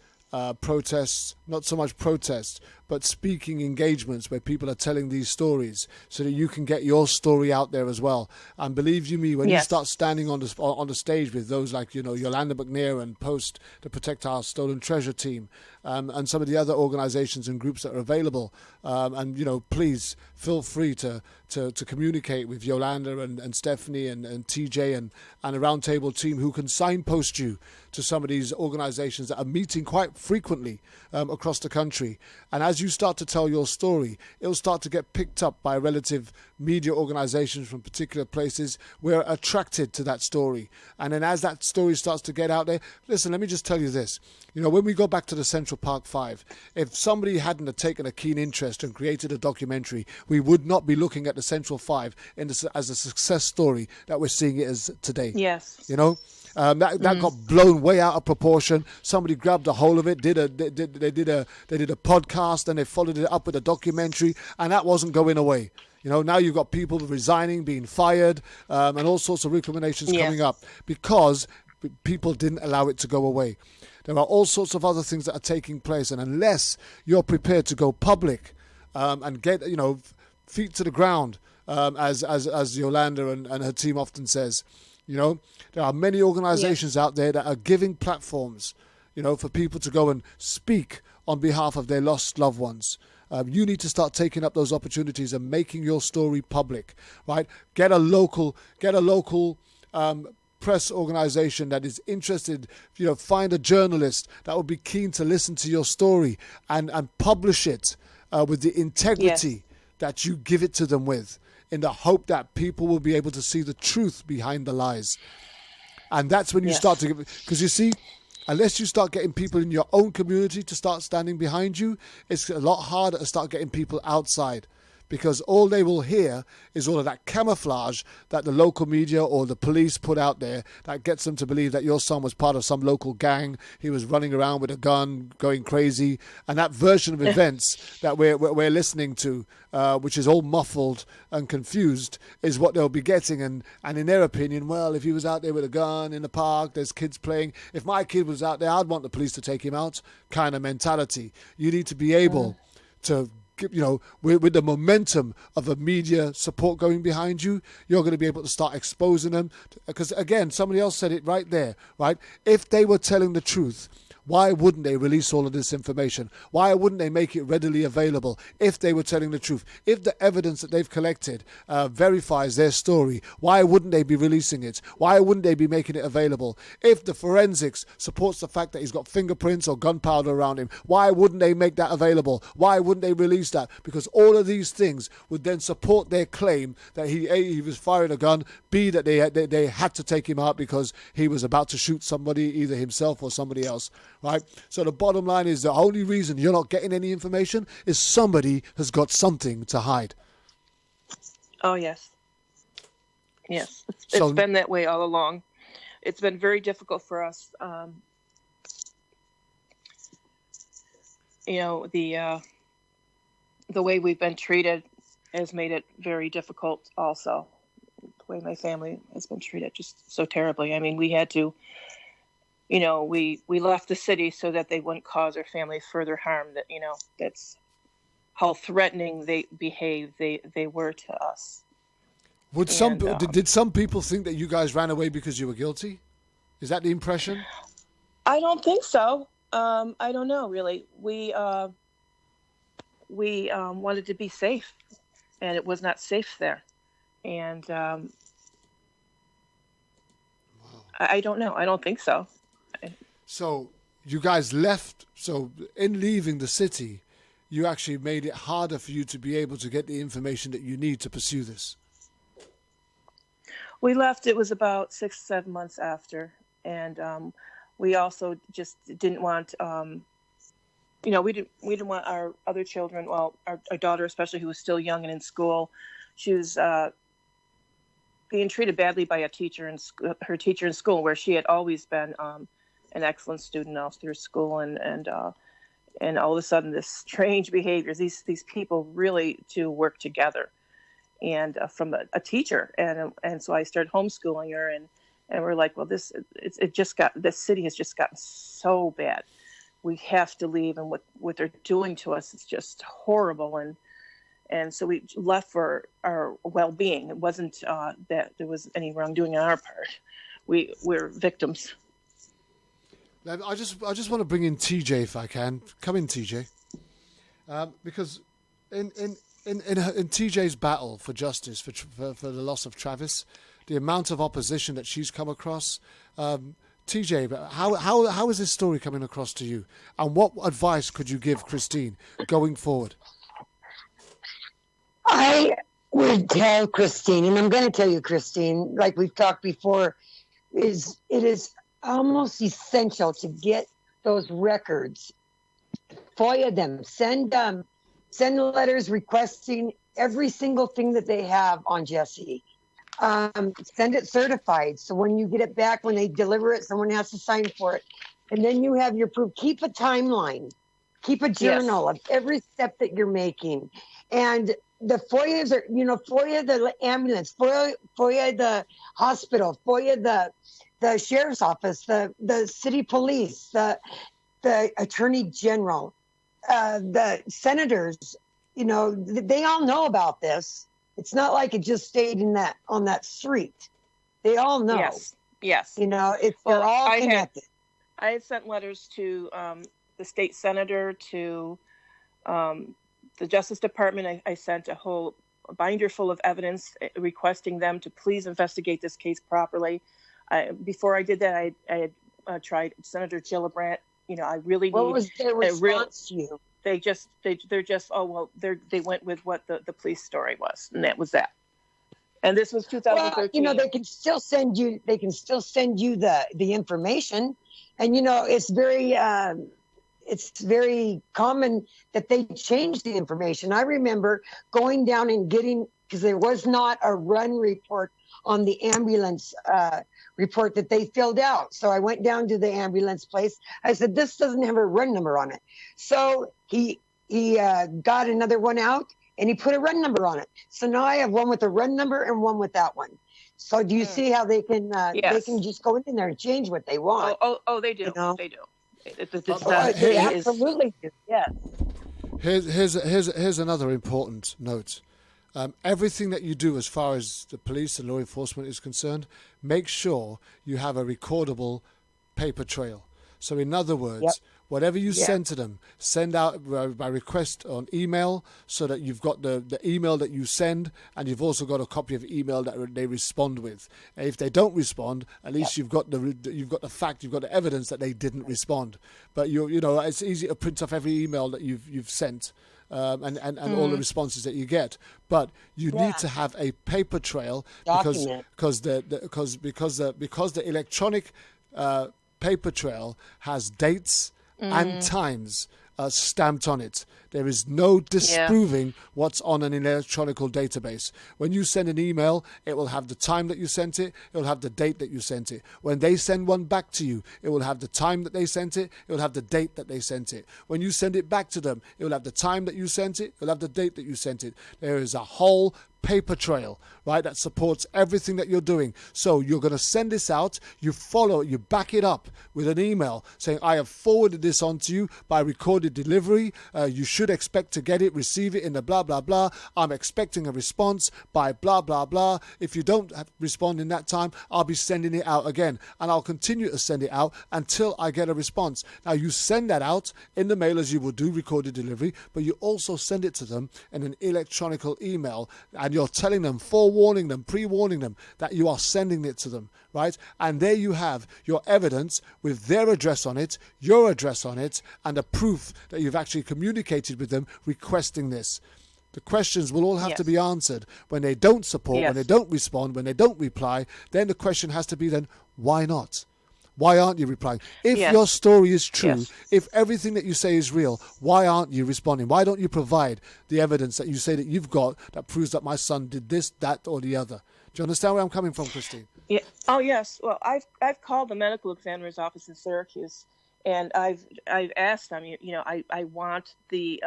F: protests, not so much protests, but speaking engagements where people are telling these stories so that you can get your story out there as well. And believe you me, when you start standing on the stage with those like, Yolanda McNair and Post, the Protect Our Stolen Treasure team, and some of the other organizations and groups that are available, and please feel free to communicate with Yolanda and Stephanie and TJ and a roundtable team who can signpost you to some of these organizations that are meeting quite frequently across the country. And as you start to tell your story, it'll start to get picked up by relative media organizations from particular places. We're attracted to that story. And then as that story starts to get out there, listen, let me just tell you this. When we go back to the Central Park 5, if somebody hadn't have taken a keen interest and created a documentary, we would not be looking at the Central 5 as a success story that we're seeing it as today.
J: Yes.
F: That got blown way out of proportion. Somebody grabbed a hold of it, they did a podcast, and they followed it up with a documentary, and that wasn't going away. Now you've got people resigning, being fired, and all sorts of recriminations coming up because people didn't allow it to go away. There are all sorts of other things that are taking place, and unless you're prepared to go public and get feet to the ground, as Yolanda and her team often says, there are many organizations out there that are giving platforms, for people to go and speak on behalf of their lost loved ones. You need to start taking up those opportunities and making your story public, right? Get a local press organization that is interested, find a journalist that would be keen to listen to your story and publish it with the integrity that you give it to them with, in the hope that people will be able to see the truth behind the lies. And that's when you start to give it, because you see, unless you start getting people in your own community to start standing behind you, it's a lot harder to start getting people outside. Because all they will hear is all of that camouflage that the local media or the police put out there that gets them to believe that your son was part of some local gang. He was running around with a gun, going crazy. And that version of events that we're listening to, which is all muffled and confused, is what they'll be getting. And in their opinion, well, if he was out there with a gun in the park, there's kids playing. If my kid was out there, I'd want the police to take him out kind of mentality. You need to be able to... with the momentum of the media support going behind you, you're going to be able to start exposing them. Because, again, somebody else said it right there, right? If they were telling the truth, Why wouldn't they release all of this information? Why wouldn't they make it readily available if they were telling the truth? If the evidence that they've collected verifies their story, why wouldn't they be releasing it? Why wouldn't they be making it available? If the forensics supports the fact that he's got fingerprints or gunpowder around him, why wouldn't they make that available? Why wouldn't they release that? Because all of these things would then support their claim that he was firing a gun, B, that they had to take him out because he was about to shoot somebody, either himself or somebody else, right? So the bottom line is the only reason you're not getting any information is somebody has got something to hide.
J: Oh, yes. Yes. It's been that way all along. It's been very difficult for us. The way we've been treated has made it very difficult also. The way my family has been treated just so terribly. I mean, we had to, we left the city so that they wouldn't cause our family further harm. That, that's how threatening they behaved. They were to us.
F: Did some people think that you guys ran away because you were guilty? Is that the impression?
J: I don't think so. I don't know, really. We wanted to be safe, and it was not safe there. And I don't know. I don't think so.
F: So you guys left. So in leaving the city, you actually made it harder for you to be able to get the information that you need to pursue this.
J: We left. It was about 6-7 months after, and we also just didn't want. We didn't want our other children. Well, our daughter, especially, who was still young and in school, she was being treated badly by a teacher in her teacher in school, where she had always been an excellent student all through school, and all of a sudden, this strange behaviors. These people really do work together, and from a teacher, and so I started homeschooling her, and we're like, well, this city has just gotten so bad. We have to leave, and what they're doing to us is just horrible, and so we left for our well-being. It wasn't that there was any wrongdoing on our part. We're victims.
F: I just want to bring in TJ if I can. Come in, TJ, because in TJ's battle for justice for the loss of Travis, the amount of opposition that she's come across. TJ, how is this story coming across to you? And what advice could you give Kristine going forward?
I: I would tell Kristine, and I'm going to tell you, Kristine, like we've talked before, it is almost essential to get those records, FOIA them, send letters requesting every single thing that they have on Jessie. Send it certified, so when you get it back, when they deliver it, someone has to sign for it, and then you have your proof. Keep a timeline, keep a journal of every step that you're making. And the FOIAs are, FOIA the ambulance, FOIA the hospital, FOIA the sheriff's office, the city police, the attorney general, the senators. They all know about this. It's not like it just stayed on that street. They all know.
J: Yes.
I: They're all connected.
J: I had sent letters to the state senator, to the Justice Department. I sent a whole binder full of evidence requesting them to please investigate this case properly. Before I did that, I had tried Senator Gillibrand. I really need.
I: What was their response to you?
J: They're just they went with what the police story was, and that was that. And this was 2013.
I: Well, they can still send you the information, and it's very common that they change the information. I remember going down and getting, because there was not a run report on the ambulance report that they filled out. So I went down to the ambulance place. I said, this doesn't have a run number on it. So he got another one out, and he put a run number on it. So now I have one with a run number and one with that one. So do you see how they can they can just go in there and change what they want?
J: Oh, they do. They do.
I: They absolutely do. Yes.
F: Here's another important note. Everything that you do as far as the police and law enforcement is concerned, make sure you have a recordable paper trail. So in other words, whatever you send to them, send out by request on email, so that you've got the email that you send, and you've also got a copy of email that they respond with. And if they don't respond, at least you've got the fact, you've got the evidence that they didn't respond. But you know, it's easy to print off every email that you've sent. And all the responses that you get, but you need to have a paper trail because the electronic paper trail has dates and times stamped on it. There is no disproving what's on an electronic database. When you send an email, it will have the time that you sent it. It will have the date that you sent it. When they send one back to you, it will have the time that they sent it. It will have the date that they sent it. When you send it back to them, it will have the time that you sent it. It will have the date that you sent it. There is a whole paper trail, right, that supports everything that you're doing. So you're going to send this out, you follow it, you back it up with an email saying, I have forwarded this on to you by recorded delivery. You should expect to get it, receive it in the blah, blah, blah. I'm expecting a response by blah, blah, blah. If you don't respond in that time, I'll be sending it out again. And I'll continue to send it out until I get a response. Now, you send that out in the mail as you will do recorded delivery, but you also send it to them in an electronic email, and you're telling them, forewarning them, pre-warning them that you are sending it to them, right? And there you have your evidence with their address on it, your address on it, and a proof that you've actually communicated with them requesting this. The questions will all have to be answered. When they don't support, when they don't respond, when they don't reply, then the question has to be then, why not? Why aren't you replying? If your story is true, if everything that you say is real, why aren't you responding? Why don't you provide the evidence that you say that you've got that proves that my son did this, that, or the other? Do you understand where I'm coming from, Kristine?
J: Yeah. Oh, yes. Well, I've called the medical examiner's office in Syracuse, and I've asked them. I want the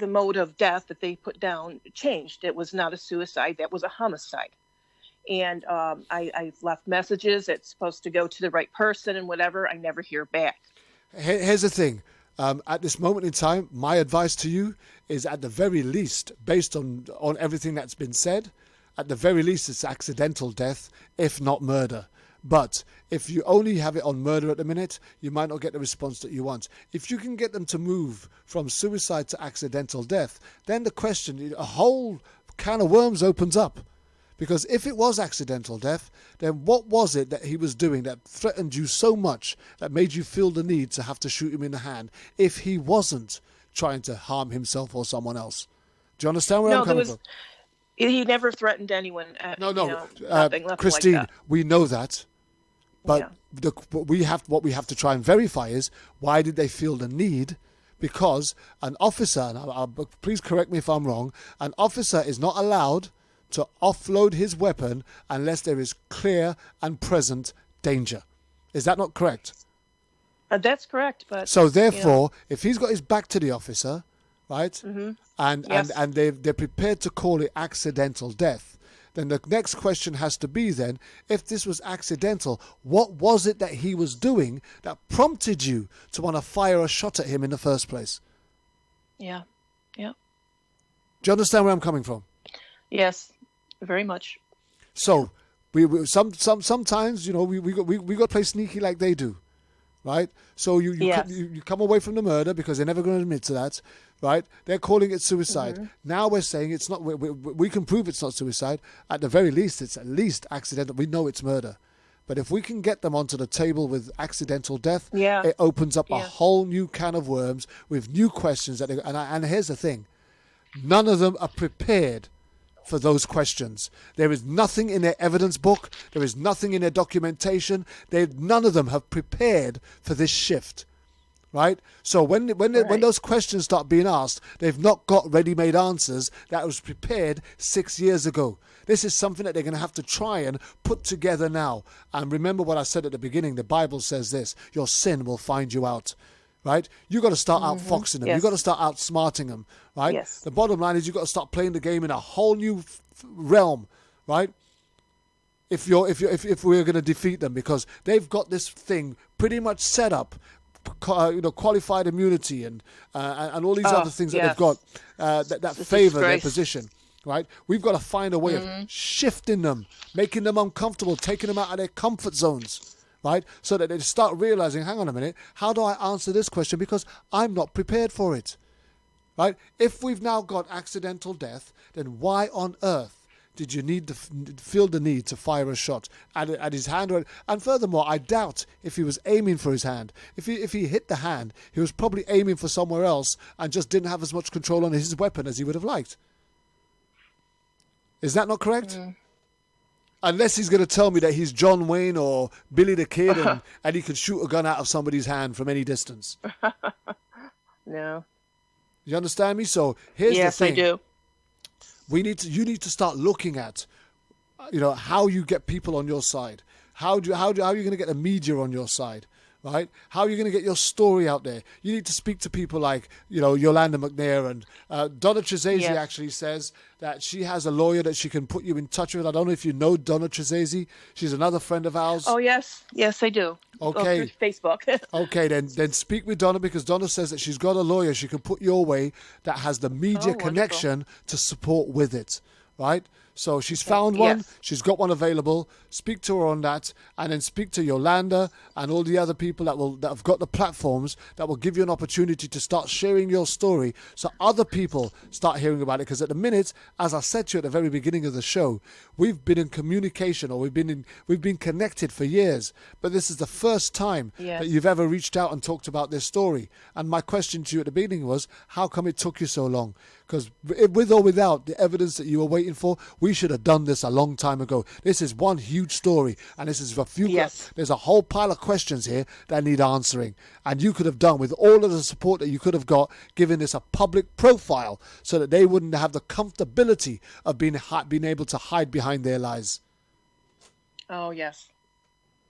J: mode of death that they put down changed. It was not a suicide. That was a homicide. And I've left messages. It's supposed to go to the right person and whatever. I never hear back.
F: Here's the thing. At this moment in time, my advice to you is, at the very least, based on everything that's been said, at the very least it's accidental death, if not murder. But if you only have it on murder at the minute, you might not get the response that you want. If you can get them to move from suicide to accidental death, then the question, a whole can of worms opens up. Because if it was accidental death, then what was it that he was doing that threatened you so much, that made you feel the need to have to shoot him in the hand, if he wasn't trying to harm himself or someone else? Do you understand where I'm coming from?
J: He never threatened anyone. Nothing
F: Kristine,
J: like that.
F: We know that. But what we have to try and verify is, why did they feel the need? Because an officer, and please correct me if I'm wrong, an officer is not allowed to offload his weapon unless there is clear and present danger. Is that not correct?
J: That's correct. But
F: so therefore, if he's got his back to the officer, right, and they're prepared to call it accidental death, then the next question has to be then, if this was accidental, what was it that he was doing that prompted you to want to fire a shot at him in the first place?
J: Yeah.
F: Do you understand where I'm coming from?
J: Yes. Very much.
F: So sometimes we got to play sneaky like they do, right? So you come away from the murder because they're never going to admit to that, right? They're calling it suicide. Now we're saying it's not. We can prove it's not suicide. At the very least, it's at least accidental. We know it's murder. But if we can get them onto the table with accidental death, it opens up a whole new can of worms with new questions. And here's the thing: none of them are prepared for those questions. There is nothing in their evidence book. There is nothing in their documentation. None of them have prepared for this shift, right? So when those questions start being asked, they've not got ready-made answers that was prepared 6 years ago. This is something that they're going to have to try and put together now. And remember what I said at the beginning. The Bible says this: your sin will find you out. Right? You got to start outfoxing them. You got to start outsmarting them. Right?
J: Yes.
F: The bottom line is you got to start playing the game in a whole new realm. Right? If we're going to defeat them, because they've got this thing pretty much set up, qualified immunity and all these other things that they've got that favor their position. Right? We've got to find a way of shifting them, making them uncomfortable, taking them out of their comfort zones. right? So that they start realizing, hang on a minute, how do I answer this question? Because I'm not prepared for it, right? If we've now got accidental death, then why on earth did you feel the need to fire a shot at his hand? And furthermore, I doubt if he was aiming for his hand. If he hit the hand, he was probably aiming for somewhere else and just didn't have as much control on his weapon as he would have liked. Is that not correct? Unless he's going to tell me that he's John Wayne or Billy the Kid and he can shoot a gun out of somebody's hand from any distance.
J: No.
F: You understand me? So here's
J: yes,
F: the thing.
J: I do.
F: You need to start looking at, how you get people on your side. How are you going to get the media on your side, right? How are you going to get your story out there? You need to speak to people like, Yolanda McNair, and Donna Trezese actually says that she has a lawyer that she can put you in touch with. I don't know if you know Donna Trezese. She's another friend of ours.
J: Oh, yes. Yes, I do.
F: Okay.
J: Through Facebook.
F: Okay, then speak with Donna, because Donna says that she's got a lawyer she can put your way that has the media connection to support with it, right? So she's found one.
J: Yes.
F: She's got one available. Speak to her on that, and then speak to Yolanda and all the other people that have got the platforms that will give you an opportunity to start sharing your story, so other people start hearing about it. Because at the minute, as I said to you at the very beginning of the show, we've been in communication, or we've been connected for years, but this is the first time that you've ever reached out and talked about this story. And my question to you at the beginning was, how come it took you so long? Because with or without the evidence that you were waiting for, we should have done this a long time ago. This is one huge story, and this is a few. There's a whole pile of questions here that need answering, and you could have done with all of the support that you could have got, giving this a public profile, so that they wouldn't have the comfortability of being able to hide behind their lies.
J: Oh yes,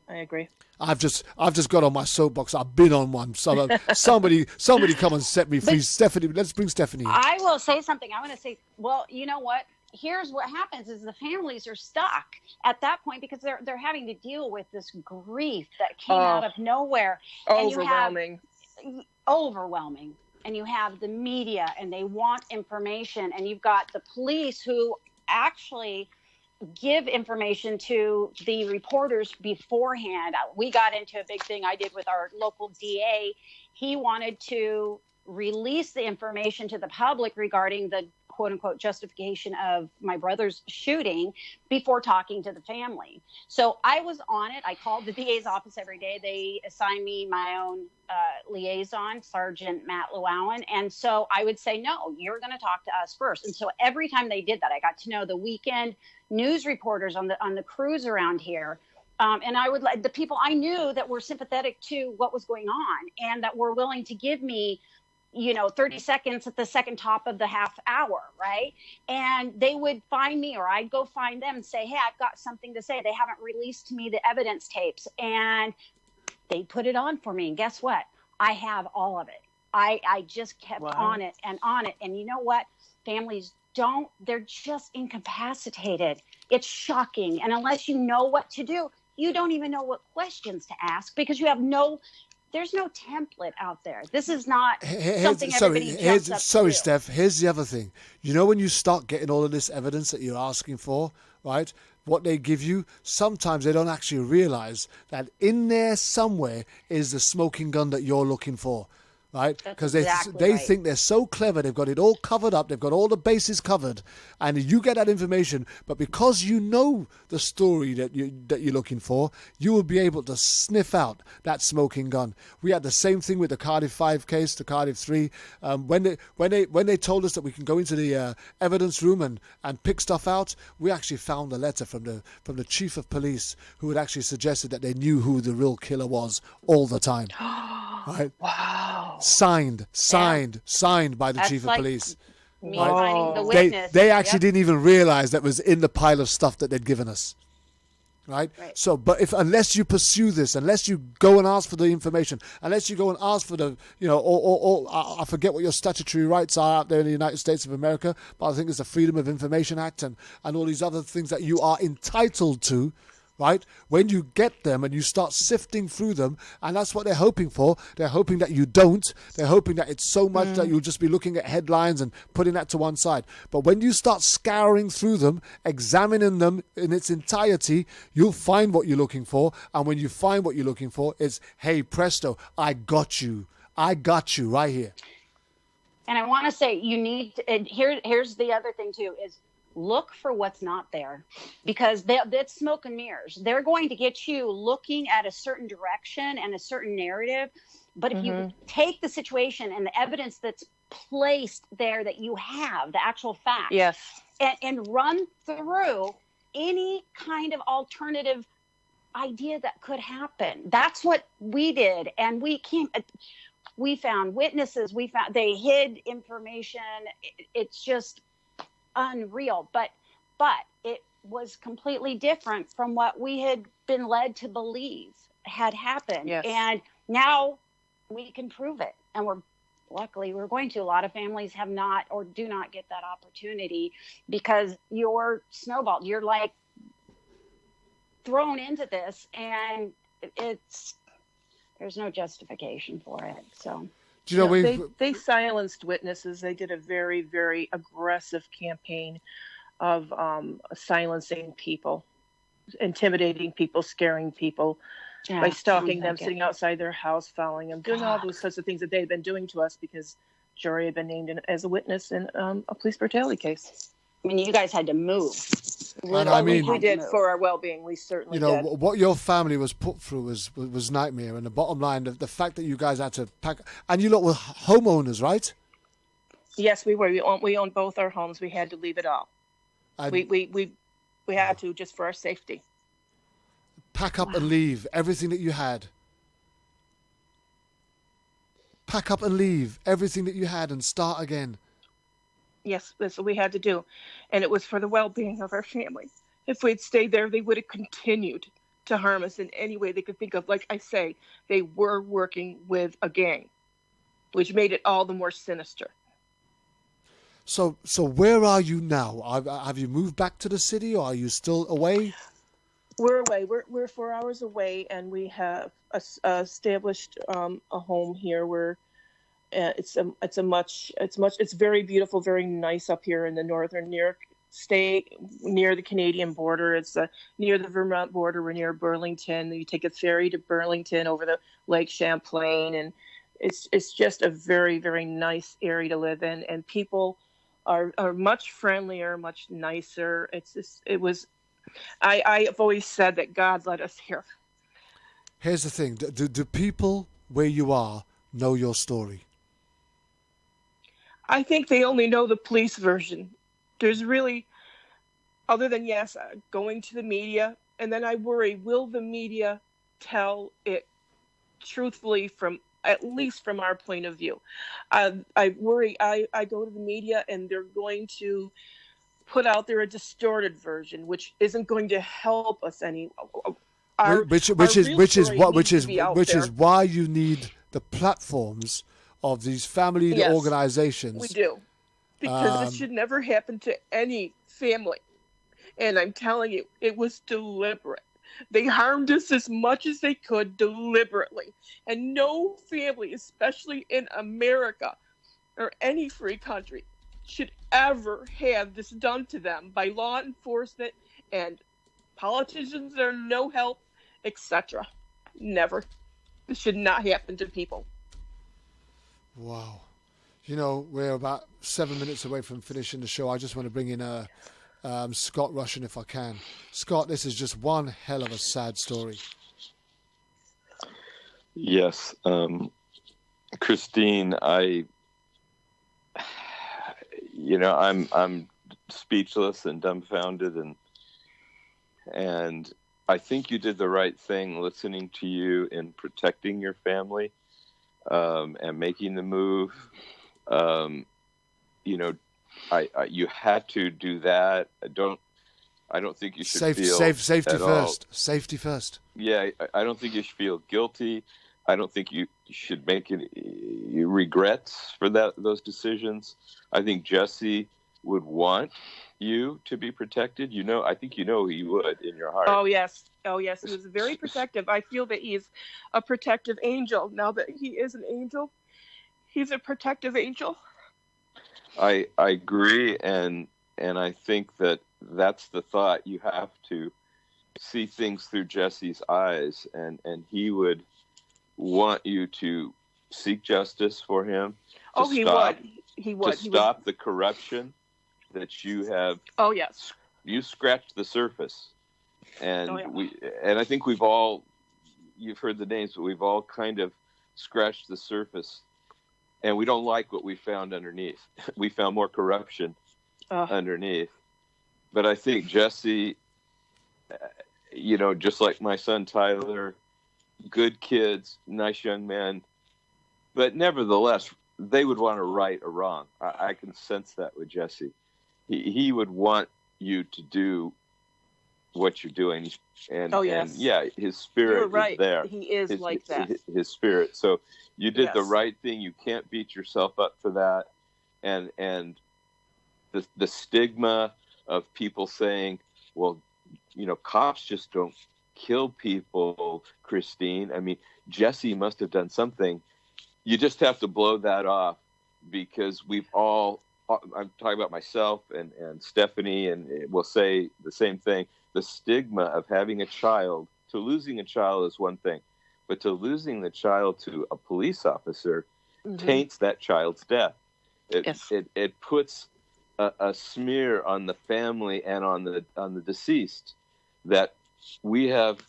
J: I agree.
F: I've just got on my soapbox. I've been on one. So somebody come and set me free. Stephanie, let's bring Stephanie in.
L: I will say something. I want to say, well, you know what? Here's what happens is the families are stuck at that point because they're having to deal with this grief that came out of nowhere.
J: Overwhelming.
L: Overwhelming. And you have the media, and they want information, and you've got the police who actually give information to the reporters beforehand. We got into a big thing I did with our local DA. He wanted to release the information to the public regarding the quote unquote justification of my brother's shooting before talking to the family. So I was on it. I called the DA's office every day. They assigned me my own liaison, Sergeant Matt Llewellyn. And so I would say, no, you're going to talk to us first. And so every time they did that, I got to know the weekend news reporters on the crews around here. And I would the people I knew that were sympathetic to what was going on and that were willing to give me 30 seconds at the second top of the half hour, right? And they would find me, or I'd go find them and say, hey, I've got something to say. They haven't released to me the evidence tapes. And they put it on for me. And guess what? I have all of it. I just kept on it and on it. And you know what? Families they're just incapacitated. It's shocking. And unless you know what to do, you don't even know what questions to ask because you have there's no template out there. This is not something everybody jumps up to.
F: Steph, here's the other thing. When you start getting all of this evidence that you're asking for, right, what they give you, sometimes they don't actually realize that in there somewhere is the smoking gun that you're looking for. Right? Because they think they're so clever, they've got it all covered up, they've got all the bases covered, and you get that information, but because you know the story that you're looking for, you will be able to sniff out that smoking gun. We had the same thing with the Cardiff 5 case, the Cardiff 3. When they told us that we can go into the evidence room and pick stuff out, we actually found a letter from the chief of police who had actually suggested that they knew who the real killer was all the time. Right?
J: Wow.
F: Signed by the chief of police.
L: Me finding the witness.
F: They actually didn't even realize that was in the pile of stuff that they'd given us. Right? So, but unless you pursue this, unless you go and ask for the information, unless you go and ask for the, or I forget what your statutory rights are out there in the United States of America, but I think it's the Freedom of Information Act and all these other things that you are entitled to, right? When you get them and you start sifting through them, and that's what they're hoping for. They're hoping that you don't. They're hoping that it's so much that you'll just be looking at headlines and putting that to one side. But when you start scouring through them, examining them in its entirety, you'll find what you're looking for. And when you find what you're looking for, it's, hey, presto, I got you. I got you right here.
L: And I want to say you need to, and here's the other thing too, is look for what's not there, because that's smoke and mirrors. They're going to get you looking at a certain direction and a certain narrative. But if you take the situation and the evidence that's placed there that you have, the actual facts,
J: yes,
L: and run through any kind of alternative idea that could happen. That's what we did. And we found witnesses, they hid information. It's just unreal, but it was completely different from what we had been led to believe had happened.
J: Yes.
L: And now we can prove it. And we're going to. A lot of families have not or do not get that opportunity because you're snowballed. You're like thrown into this, and there's no justification for it. So,
F: do you know,
J: they silenced witnesses. They did a very, very aggressive campaign of silencing people, intimidating people, scaring people by stalking them, sitting outside their house, following them, doing all those sorts of things that they had been doing to us because Jory had been named as a witness in a police brutality case.
L: I mean, you guys had to move.
F: And I mean,
J: we did for our well-being. We certainly did.
F: What your family was put through was nightmare. And the bottom line, the fact that you guys had to pack, and you lot were homeowners, right?
J: Yes, we were. We owned both our homes. We had to leave it all. We had to, just for our safety.
F: Pack up and leave everything that you had. Pack up and leave everything that you had and start again.
J: Yes, that's what we had to do. And it was for the well-being of our family. If we'd stayed there, they would have continued to harm us in any way they could think of. Like I say, they were working with a gang, which made it all the more sinister.
F: So where are you now? Have you moved back to the city, or are you still away?
J: We're away. We're 4 hours away, and we have established a home here where it's very beautiful, very nice up here in the northern New York state, near the Canadian border. It's near the Vermont border. We're near Burlington. You take a ferry to Burlington over the Lake Champlain, and it's just a very, very nice area to live in. And people are much friendlier, much nicer. I've always said that God led us here.
F: Here's the thing: do people where you are know your story?
J: I think they only know the police version. There's really, other than, going to the media, and then I worry, will the media tell it truthfully at least from our point of view? I worry, I go to the media and they're going to put out there a distorted version, which isn't going to help us any.
F: Which is why you need the platforms of these family organizations.
J: We do. Because this should never happen to any family. And I'm telling you, it was deliberate. They harmed us as much as they could deliberately. And no family, especially in America or any free country, should ever have this done to them by law enforcement and politicians that are no help, etc. Never. This should not happen to people.
F: Wow. We're about 7 minutes away from finishing the show. I just want to bring in Scott Russian if I can. Scott, this is just one hell of a sad story.
K: Yes. Kristine, I'm speechless and dumbfounded, and I think you did the right thing listening to you in protecting your family and making the move. You had to do that. I don't think you should feel
F: safety first. Safety first.
K: Yeah, I don't think you should feel guilty. I don't think you should make any regrets for those decisions. I think Jessie would want you to be protected. I think he would in your heart.
J: Oh yes, he was very protective. I feel that he's a protective angel. Now that he is an angel, he's a protective angel.
K: I agree, and I think that's the thought. You have to see things through Jessie's eyes, and he would want you to seek justice for him.
J: He would.
K: To stop the corruption that you have.
J: Oh yes.
K: You scratched the surface, and I think you've heard the names, but we've all kind of scratched the surface, and we don't like what we found underneath. We found more corruption underneath. But I think Jessie, just like my son Tyler, good kids, nice young men, but nevertheless, they would want to right a wrong. I can sense that with Jessie. He would want you to do what you're doing, and his spirit is there.
J: He is like that.
K: His spirit. So you did the right thing. You can't beat yourself up for that, and the stigma of people saying, well, cops just don't kill people, Kristine. I mean, Jessie must have done something. You just have to blow that off, because I'm talking about myself and Stephanie, and we'll say the same thing. The stigma of having a child, to losing a child is one thing, but to losing the child to a police officer taints that child's death. It puts a smear on the family and on the deceased, that we have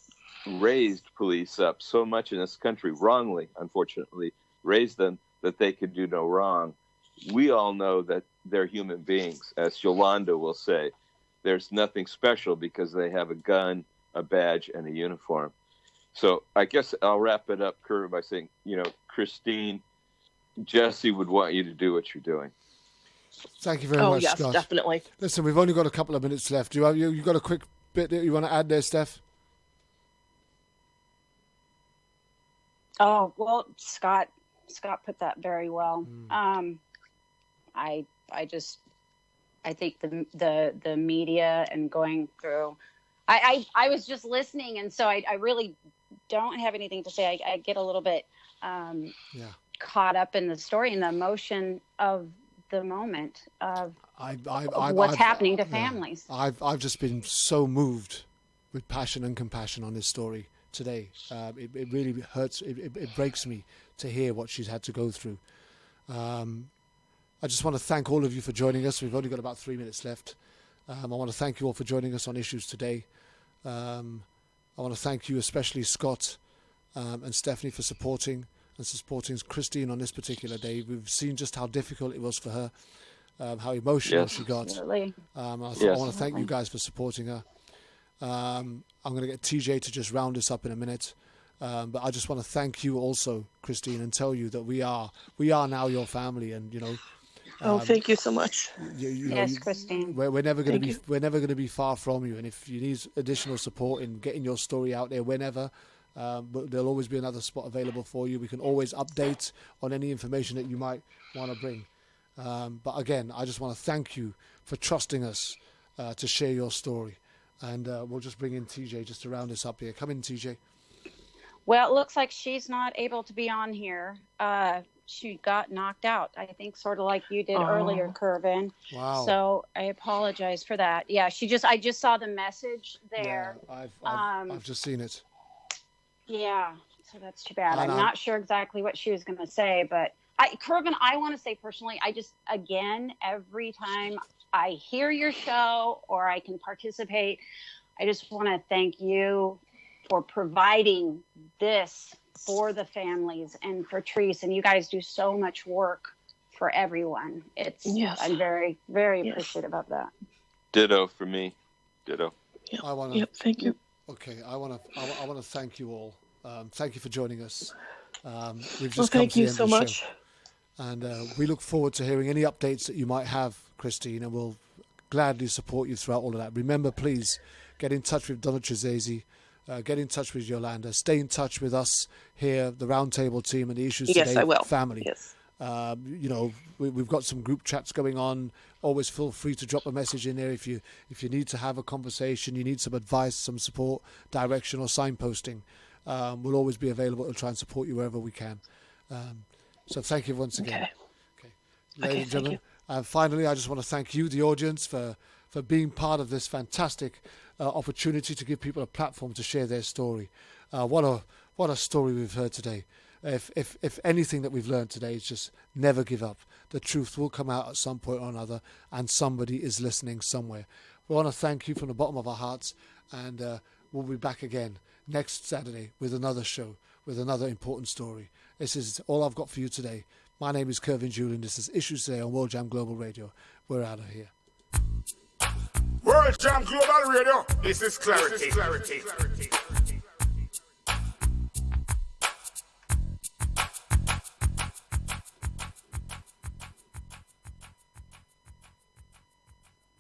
K: raised police up so much in this country, wrongly, unfortunately, raised them that they could do no wrong. We all know that they're human beings, as Yolanda will say. There's nothing special because they have a gun, a badge, and a uniform. So I guess I'll wrap it up, Kurt, by saying, Kristine, Jessie would want you to do what you're doing.
F: Thank you very much,
J: yes,
F: Scott.
J: Definitely.
F: Listen, we've only got a couple of minutes left. You got a quick bit that you want to add there, Steph?
L: Oh, well, Scott put that very well. I think the media and going through, I was just listening, and so I really don't have anything to say. I get a little bit caught up in the story and the emotion of the moment of what's happening to families.
F: I've just been so moved with passion and compassion on this story today. It really hurts. It breaks me to hear what she's had to go through. I just want to thank all of you for joining us. We've only got about 3 minutes left. I want to thank you all for joining us on Issues Today. I want to thank you, especially Scott and Stephanie, for supporting Kristine on this particular day. We've seen just how difficult it was for her, how emotional she got. I want to thank you guys for supporting her. I'm going to get TJ to just round us up in a minute. But I just want to thank you also, Kristine, and tell you that we are now your family, and
J: thank you so much.
L: Yes, Kristine.
F: We're never going to be far from you, and if you need additional support in getting your story out there, whenever, but there'll always be another spot available for you. We can always update on any information that you might want to bring. But again, I just want to thank you for trusting us to share your story, and we'll just bring in TJ just to round us up here. Come in, TJ.
L: Well, it looks like she's not able to be on here. She got knocked out, I think, sort of like you did earlier, Kervin.
F: Wow.
L: So I apologize for that. Yeah, I just saw the message there.
F: Yeah, I've just seen it.
L: Yeah, so that's too bad. I'm not sure exactly what she was going to say, but Kervin, I want to say personally, every time I hear your show or I can participate, I just want to thank you for providing this for the families and for Treese, and you guys do so much work for everyone. I'm very, very appreciative of that.
K: Ditto for me. Ditto.
J: Thank you.
F: Okay, I want to thank you all. Thank you for joining us. We've just come
J: thank
F: to the
J: you
F: end
J: so
F: of the
J: much.
F: show. And we look forward to hearing any updates that you might have, Kristine, and we'll gladly support you throughout all of that. Remember, please get in touch with Donna Trezesi. Get in touch with Yolanda. Stay in touch with us here, the Roundtable team and the Issues Today
J: I will.
F: family.
J: Yes.
F: We've got some group chats going on. Always feel free to drop a message in there if you need to have a conversation, you need some advice, some support, direction, or signposting. We'll always be available to try and support you wherever we can. So thank you once again. Okay. Ladies and gentlemen, finally, I just want to thank you, the audience, for being part of this fantastic opportunity to give people a platform to share their story. What a story we've heard today. If anything that we've learned today is just never give up. The truth will come out at some point or another, and somebody is listening somewhere. We want to thank you from the bottom of our hearts, and we'll be back again next Saturday with another show, with another important story. This is all I've got for you today. My name is Kervin Julian. This is Issues Today on World Jam Global Radio. We're out of here.
M: World Jam Global Radio. This is Clarity.